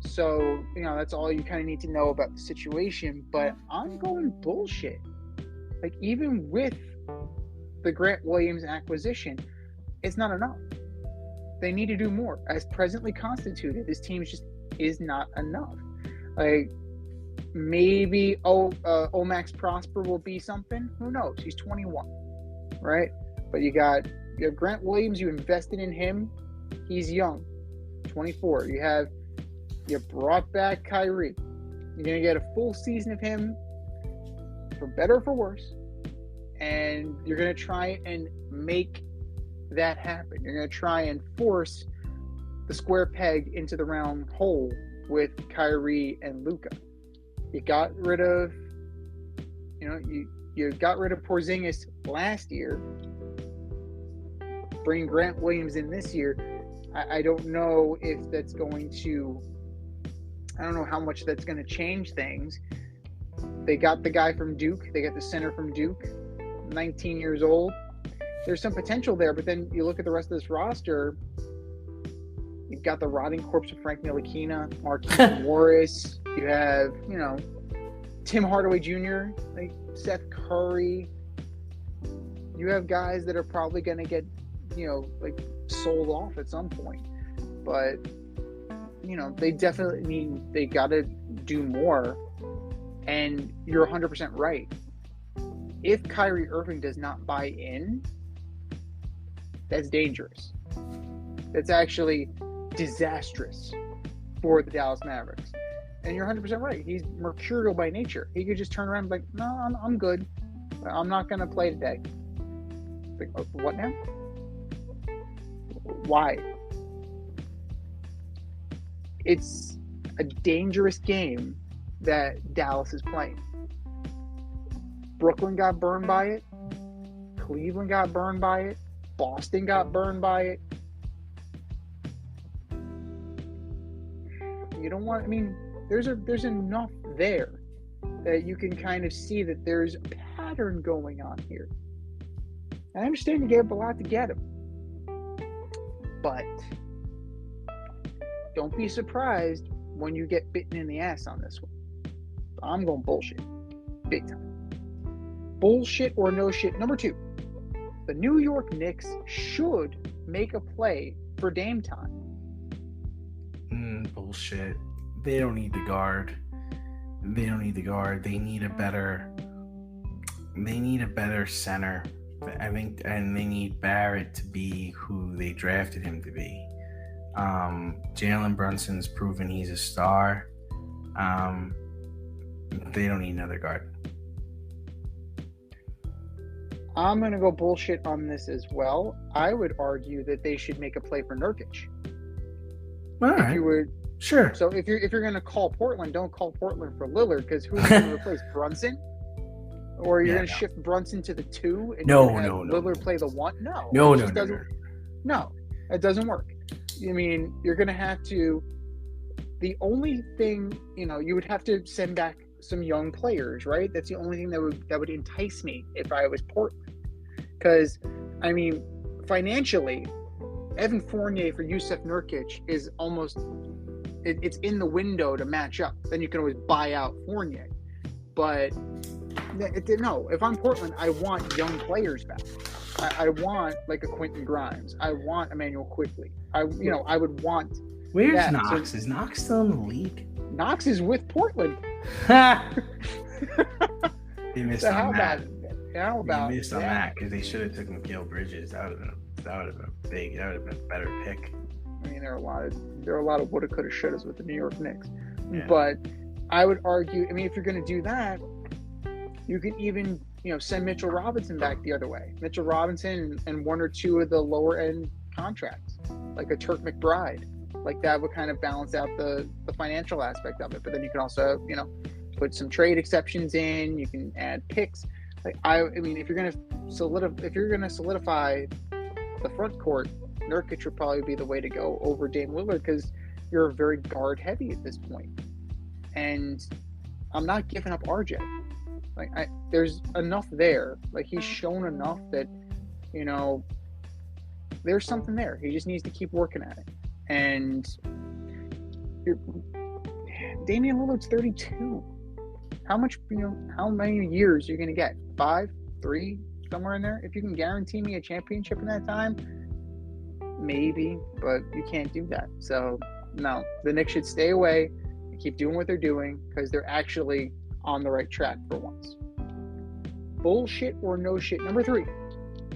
So, that's all you kind of need to know about the situation. But I'm going bullshit. Like, even with the Grant Williams acquisition, it's not enough. They need to do more. As presently constituted, this team just is not enough. Like, maybe Omax Prosper will be something. Who knows? He's 21, right? But you have Grant Williams. You invested in him. He's young, 24. You brought back Kyrie. You're gonna get a full season of him, for better or for worse, and you're gonna try and make that happen. You're gonna try and force the square peg into the round hole with Kyrie and Luka. You got rid of, you got rid of Porzingis last year. Bring Grant Williams in this year. I don't know if that's going to. I don't know how much that's going to change things. They got the guy from Duke. They got the center from Duke, 19 years old. There's some potential there, but then you look at the rest of this roster. You've got the rotting corpse of Frank Ntilikina, Marquise Morris. You have, Tim Hardaway Jr., like Seth Curry. You have guys that are probably going to get, sold off at some point. But, they definitely they got to do more. And you're 100% right. If Kyrie Irving does not buy in, that's dangerous. That's actually disastrous for the Dallas Mavericks. And you're 100% right. He's mercurial by nature. He could just turn around and be like, no, I'm good. I'm not going to play today. Like, what now? Why? It's a dangerous game that Dallas is playing. Brooklyn got burned by it. Cleveland got burned by it. Boston got burned by it. You don't want, there's enough there that you can kind of see that there's a pattern going on here. I understand you gave up a lot to get him. But don't be surprised when you get bitten in the ass on this one. I'm going bullshit. Big time. Bullshit or no shit. Number 2, the New York Knicks should make a play for Dame time. Bullshit. They don't need the guard. They need a better center. I think, and they need Barrett to be who they drafted him to be. Jalen Brunson's proven he's a star. They don't need another guard. I'm going to go bullshit on this as well. I would argue that they should make a play for Nurkic. All right. If you would, sure. So if you're going to call Portland, don't call Portland for Lillard, because who's going to replace Brunson? Or you're going to shift Brunson to the 2 and Lillard play the 1? No, it doesn't work. You're going to have to. The only thing, you would have to send back some young players, right? That's the only thing that would entice me if I was Portland. Because, financially, Evan Fournier for Yusuf Nurkic is almost, it's in the window to match up. Then you can always buy out Fournier. But, no, if I'm Portland, I want young players back. I want, like, a Quentin Grimes. I want Emmanuel Quickley. I would want. Where's that. Knox? Is Knox still in the league? Knox is with Portland. They missed So on that. They missed on that because they should have taken Mikal Bridges. That would have been big. That would have been a better pick. There are a lot of woulda, coulda, shouldas with the New York Knicks. Yeah. But I would argue, if you're going to do that, you can even send Mitchell Robinson back the other way. Mitchell Robinson and one or two of the lower end contracts, like a Turk McBride. Like that would kind of balance out the financial aspect of it. But then you can also, put some trade exceptions in. You can add picks. Like I mean, if you're gonna solidify the front court, Nurkic would probably be the way to go over Dame Lillard because you're very guard heavy at this point. And I'm not giving up RJ. Like there's enough there. Like he's shown enough that, there's something there. He just needs to keep working at it. And Damian Lillard's 32. How many years are you going to get? 5, 3, somewhere in there? If you can guarantee me a championship in that time, maybe, but you can't do that. So, no, the Knicks should stay away and keep doing what they're doing because they're actually on the right track for once. Bullshit or no shit. Number 3,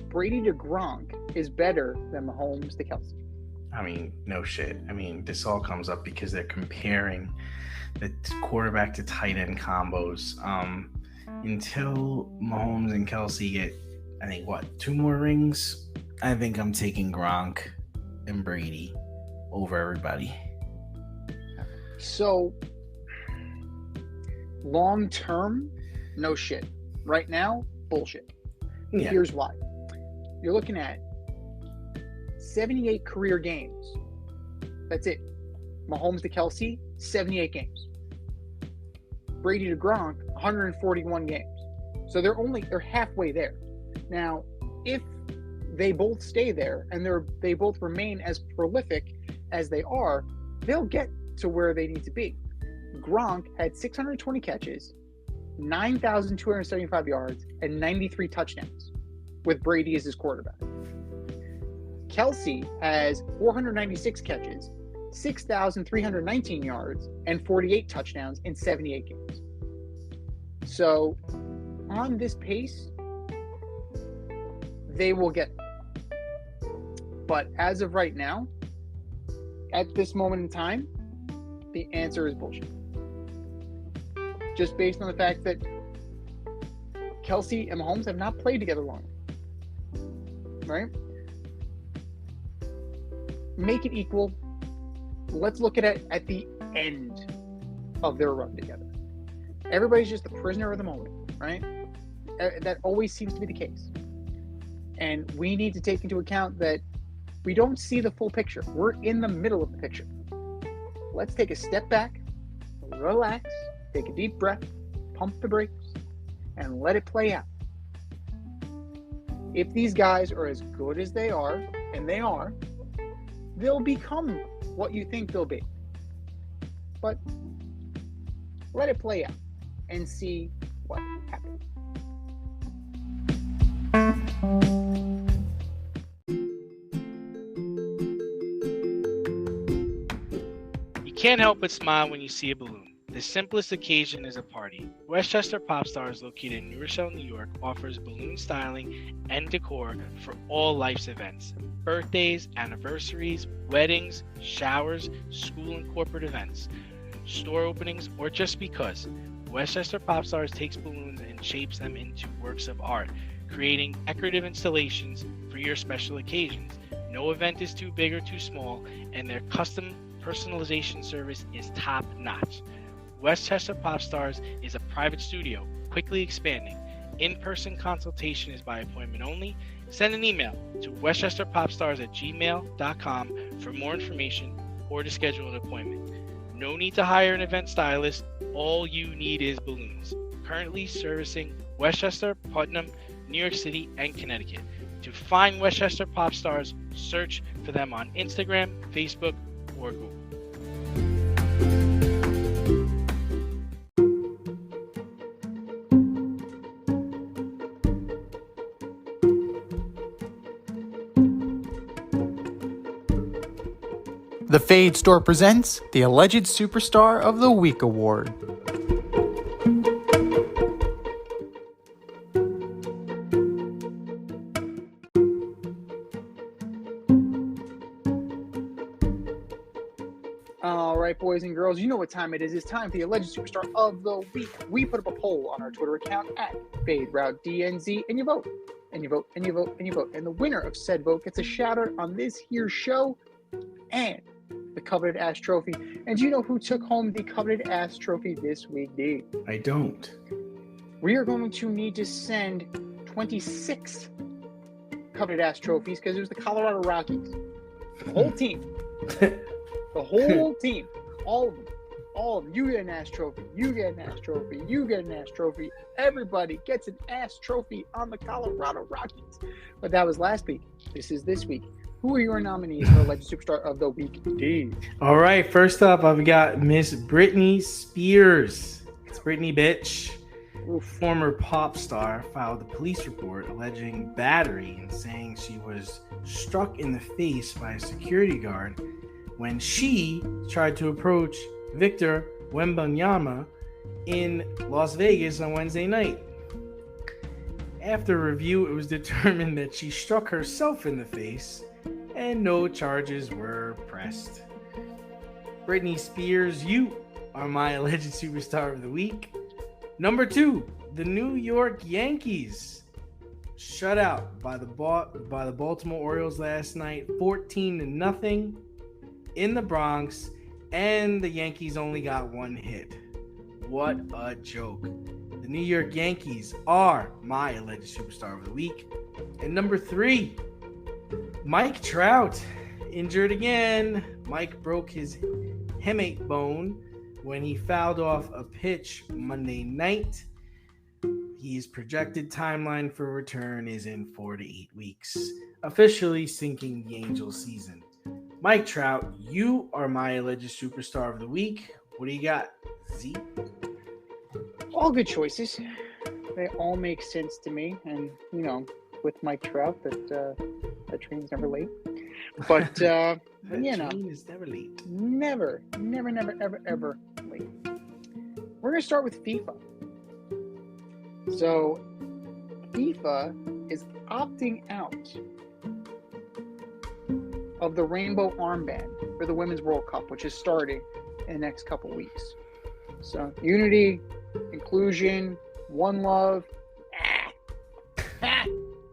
Brady to Gronk is better than Mahomes to Kelsey. I mean, no shit. I mean, this all comes up because they're comparing the quarterback to tight end combos. Until Mahomes and Kelsey get, I think, 2 more rings? I think I'm taking Gronk and Brady over everybody. So, long term, no shit. Right now, bullshit. Yeah. Here's why. You're looking at 78 career games. That's it. Mahomes to Kelsey, 78 games. Brady to Gronk, 141 games. So they're halfway there. Now, if they both stay there and they both remain as prolific as they are, they'll get to where they need to be. Gronk had 620 catches, 9,275 yards, and 93 touchdowns with Brady as his quarterback. Kelsey has 496 catches, 6,319 yards, and 48 touchdowns in 78 games. So, on this pace, they will get there. But as of right now, at this moment in time, the answer is bullshit. Just based on the fact that Kelsey and Mahomes have not played together long. Right? Make it equal. Let's look at it at the end of their run together. Everybody's just a prisoner of the moment, right? That always seems to be the case. And we need to take into account that we don't see the full picture. We're in the middle of the picture. Let's take a step back, relax, take a deep breath, pump the brakes, and let it play out. If these guys are as good as they are, and they are, they'll become what you think they'll be. But let it play out and see what happens. You can't help but smile when you see a balloon. The simplest occasion is a party. Westchester Pop Stars, located in New Rochelle, New York, offers balloon styling and decor for all life's events. Birthdays, anniversaries, weddings, showers, school and corporate events, store openings, or just because. Westchester Pop Stars takes balloons and shapes them into works of art, creating decorative installations for your special occasions. No event is too big or too small, and their custom personalization service is top-notch. Westchester Pop Stars is a private studio, quickly expanding. In-person consultation is by appointment only. Send an email to westchesterpopstars@gmail.com for more information or to schedule an appointment. No need to hire an event stylist. All you need is balloons. Currently servicing Westchester, Putnam, New York City, and Connecticut. To find Westchester Pop Stars, search for them on Instagram, Facebook, or Google. The Fade Store presents the Alleged Superstar of the Week Award. All right, boys and girls, you know what time it is. It's time for the Alleged Superstar of the Week. We put up a poll on our Twitter account at FadeRouteDNZ, and you vote, and you vote, and you vote, and you vote. And the winner of said vote gets a shout out on this here show and the coveted ass trophy. And do you know who took home the coveted ass trophy this week, D? I don't. We are going to need to send 26 coveted ass trophies because it was the Colorado Rockies. The whole team. The whole team. All of them. All of them. You get an ass trophy. You get an ass trophy. You get an ass trophy. Everybody gets an ass trophy on the Colorado Rockies. But that was last week. This is this week. Who are your nominees for Alleged Superstar of the Week, D? All right, first up, I've got Miss Britney Spears. It's Britney, bitch. Oof. Former pop star filed a police report alleging battery and saying she was struck in the face by a security guard when she tried to approach Victor Wembanyama in Las Vegas on Wednesday night. After review, it was determined that she struck herself in the face and no charges were pressed. Britney Spears, you are my Alleged Superstar of the Week. Number 2, the New York Yankees shut out by the Baltimore Orioles last night, 14-0 in the Bronx, and the Yankees only got one hit. What a joke. The New York Yankees are my Alleged Superstar of the Week. And number 3, Mike Trout, injured again. Mike broke his hamate bone when he fouled off a pitch Monday night. His projected timeline for return is in 4 to 8 weeks, officially sinking the Angels season. Mike Trout, you are my Alleged Superstar of the Week. What do you got, Z? All good choices. They all make sense to me. And, you know, with Mike Trout, that train's never late. But, you know. Train is never late. Never, ever late. We're going to start with FIFA. So, FIFA is opting out of the rainbow armband for the Women's World Cup, which is starting in the next couple weeks. So, unity, inclusion, one love.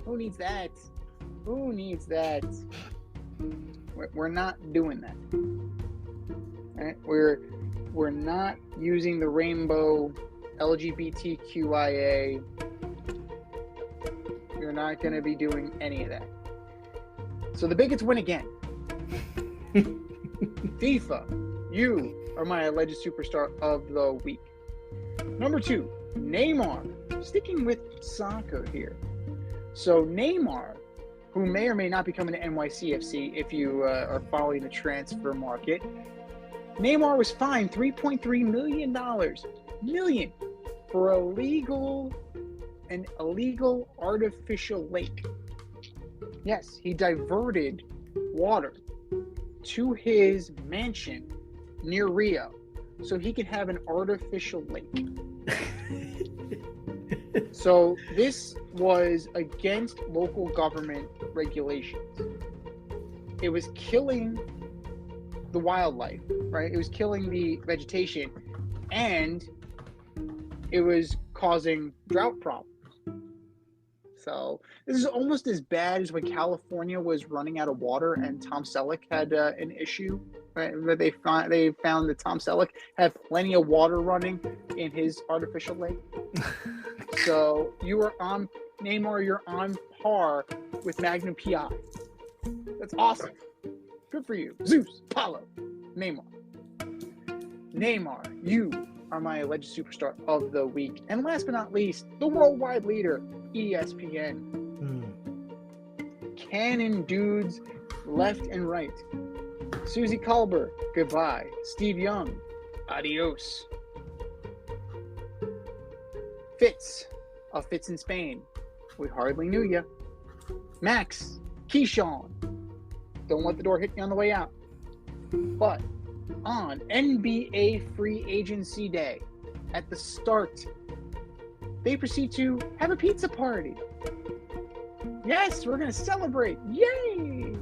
Who needs that? Who needs that? We're not doing that. Right? We're not using the rainbow, LGBTQIA. We're not going to be doing any of that. So the bigots win again. FIFA, you are my Alleged Superstar of the Week. Number 2, Neymar. Sticking with soccer here. So Neymar, who may or may not be coming to NYCFC if you are following the transfer market, Neymar was fined $3.3 million for an illegal artificial lake. Yes, he diverted water to his mansion near Rio so he could have an artificial lake. So this was against local government regulations. It was killing the wildlife, right? It was killing the vegetation, and it was causing drought problems. So this is almost as bad as when California was running out of water and Tom Selleck had an issue, right? Where they found that Tom Selleck had plenty of water running in his artificial lake. So Neymar, you're on par with Magnum PI. That's awesome. Good for you. Zeus, Apollo, Neymar. Neymar, you are my Alleged Superstar of the Week. And last but not least, the worldwide leader, ESPN. Cannon dudes left and right. Susie Colbert, goodbye. Steve Young, adios. Fitz, of Fitz in Spain. We hardly knew you. Max, Keyshawn, don't let the door hit you on the way out. But on NBA Free Agency Day, at the start, they proceed to have a pizza party. Yes, we're going to celebrate. Yay!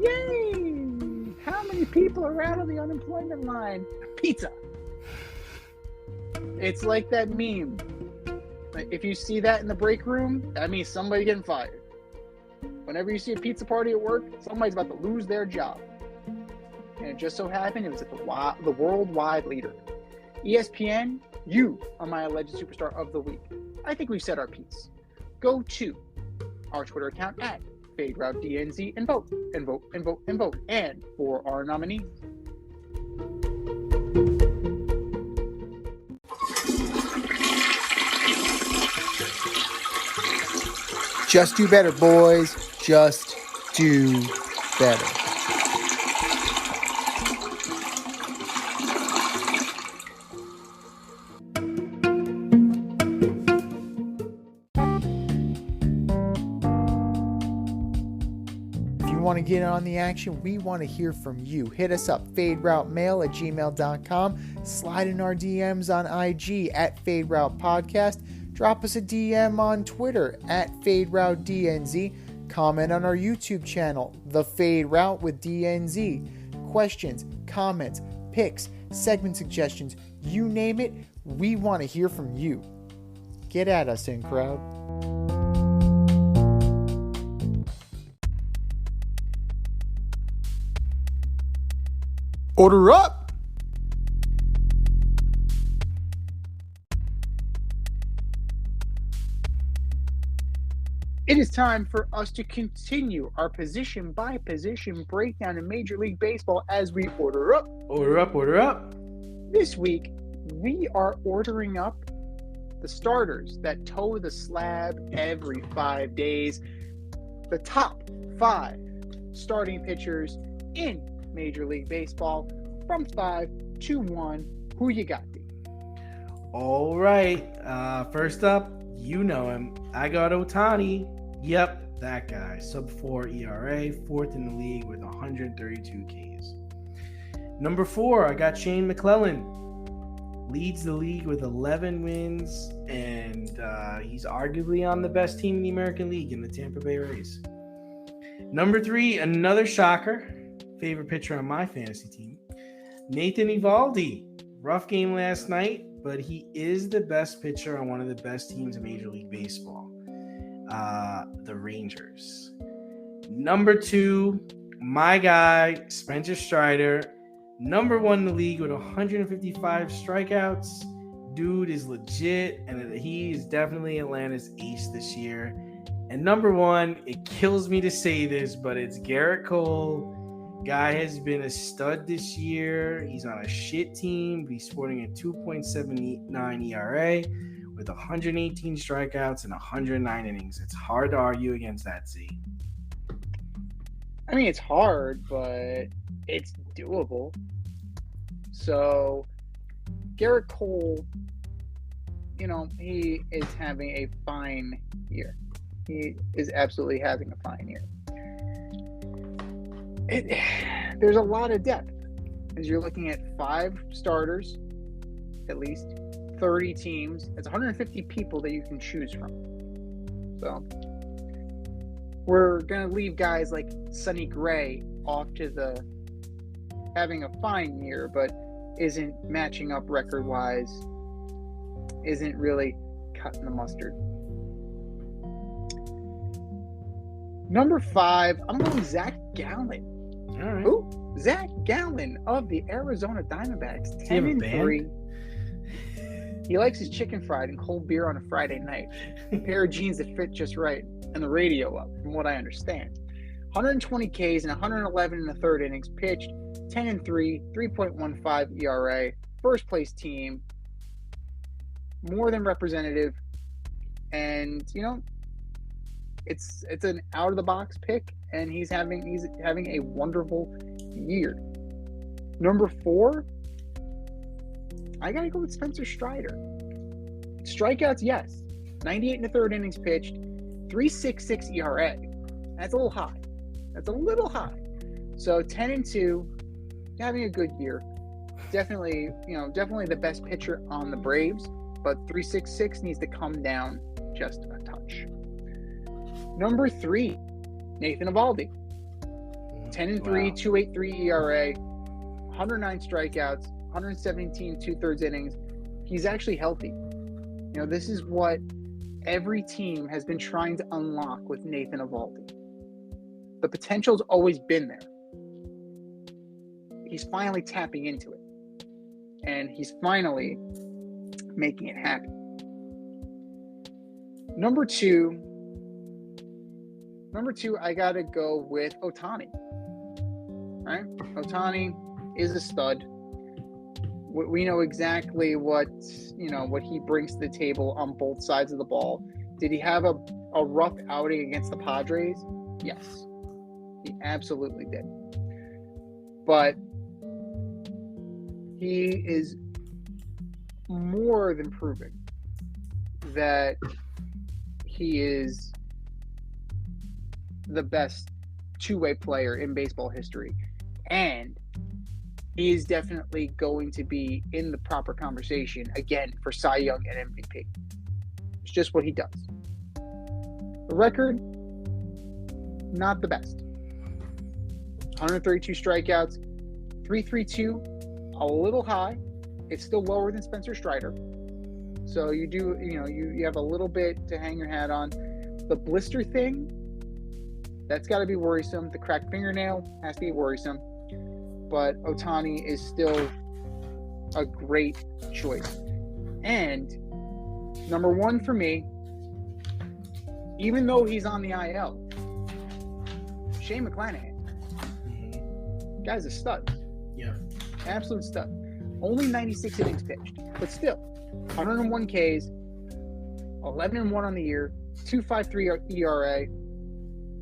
Yay! How many people around on the unemployment line. Pizza. It's like that meme. Like, if you see that in the break room, that means somebody getting fired. Whenever you see a pizza party at work, somebody's about to lose their job. And it just so happened it was at the worldwide leader. ESPN, you are my alleged superstar of the week. I think we've said our piece. Go to our Twitter account at FadeRouteDNZ and vote, and vote, and vote, and vote. And for our nominees. Just do better, boys. Just do better. If you want to get on the action, we want to hear from you. Hit us up, faderoutemail@gmail.com. Slide in our DMs on IG at FadeRoutePodcast. Drop us a DM on Twitter at FadeRouteDNZ. Comment on our YouTube channel, The Fade Route with DNZ. Questions, comments, picks, segment suggestions, you name it, we want to hear from you. Get at us, in crowd. Order up! It is time for us to continue our position-by-position breakdown in Major League Baseball as we order up. Order up, order up. This week, we are ordering up the starters that toe the slab every 5 days. The top 5 starting pitchers in Major League Baseball from 5 to 1. Who you got, D? All right. First up, you know him. I got Ohtani. Yep, that guy. Sub-4 ERA, 4th in the league with 132 Ks. Number 4, I got Shane McClellan. Leads the league with 11 wins, and he's arguably on the best team in the American League in the Tampa Bay Rays. Number 3, another shocker. Favorite pitcher on my fantasy team, Nathan Eovaldi. Rough game last night, but he is the best pitcher on one of the best teams in Major League Baseball, the Rangers. Number 2, my guy, Spencer Strider. Number 1 in the league with 155 strikeouts. Dude is legit, and he is definitely Atlanta's ace this year. And number 1, it kills me to say this, but it's Garrett Cole. Guy has been a stud this year. He's on a shit team. He's sporting a 2.79 ERA with 118 strikeouts and 109 innings. It's hard to argue against that, Z. I mean, it's hard, but it's doable. So, Garrett Cole, he is having a fine year. He is absolutely having a fine year. There's a lot of depth as you're looking at 5 starters, at least 30 teams. It's 150 people that you can choose from. So we're gonna leave guys like Sonny Gray off to the having a fine year, but isn't matching up record-wise. Isn't really cutting the mustard. Number 5, I'm going Zach Gallen. All right. Who? Zach Gallen of the Arizona Diamondbacks, 10-3. He likes his chicken fried and cold beer on a Friday night. A pair of jeans that fit just right, and the radio up, from what I understand. 120 Ks and 111 in the third innings pitched, 10-3, 3.15 ERA, first place team, more than representative, and it's an out of the box pick, and he's having a wonderful year. Number 4, I gotta go with Spencer Strider. Strikeouts, yes. 98 in the third innings pitched, 3.66 ERA. That's a little high. So 10-2, having a good year. Definitely the best pitcher on the Braves, but 3.66 needs to come down just a touch. Number 3, Nathan Eovaldi. 10-3, 2.83 ERA, 109 strikeouts, 117 2/3 innings. He's actually healthy. You know, this is what every team has been trying to unlock with Nathan Eovaldi. The potential's always been there. He's finally tapping into it. And he's finally making it happen. Number two, I got to go with Ohtani. Right? Ohtani is a stud. We know exactly what he brings to the table on both sides of the ball. Did he have a rough outing against the Padres? Yes. He absolutely did. But he is more than proving that he is the best two-way player in baseball history. And he is definitely going to be in the proper conversation again for Cy Young and MVP. It's just what he does. The record, not the best. 132 strikeouts, 332, a little high. It's still lower than Spencer Strider. So you have a little bit to hang your hat on. The blister thing, that's got to be worrisome. The cracked fingernail has to be worrisome. But Ohtani is still a great choice. And number one for me, even though he's on the IL, Shane McClanahan. Guy's a stud. Yeah. Absolute stud. Only 96 innings pitched, but still 101 Ks, 11-1 on the year, 2.53 ERA.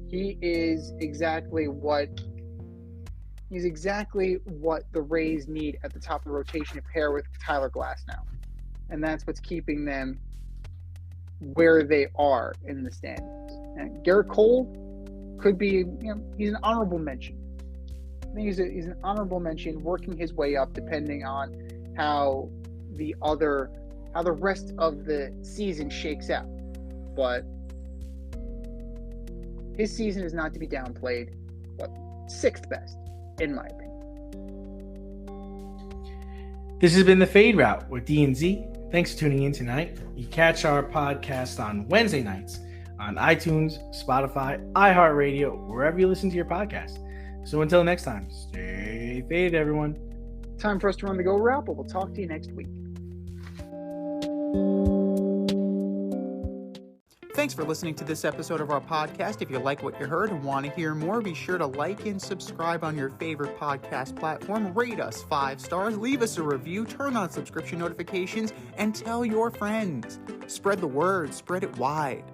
He is exactly what the Rays need at the top of the rotation to pair with Tyler Glasnow. And that's what's keeping them where they are in the standings. And Garrett Cole could be, he's an honorable mention. I think he's an honorable mention, working his way up depending on how the rest of the season shakes out. But his season is not to be downplayed, but 6th best, in my opinion. This has been the Fade Route with D&Z. Thanks for tuning in tonight. You catch our podcast on Wednesday nights on iTunes, Spotify, iHeartRadio, wherever you listen to your podcast. So until next time, stay faded, everyone. Time for us to run the go route, but we'll talk to you next week. Thanks for listening to this episode of our podcast. If you like what you heard and want to hear more, be sure to like and subscribe on your favorite podcast platform. Rate us 5 stars, leave us a review, turn on subscription notifications, and tell your friends. Spread the word, spread it wide.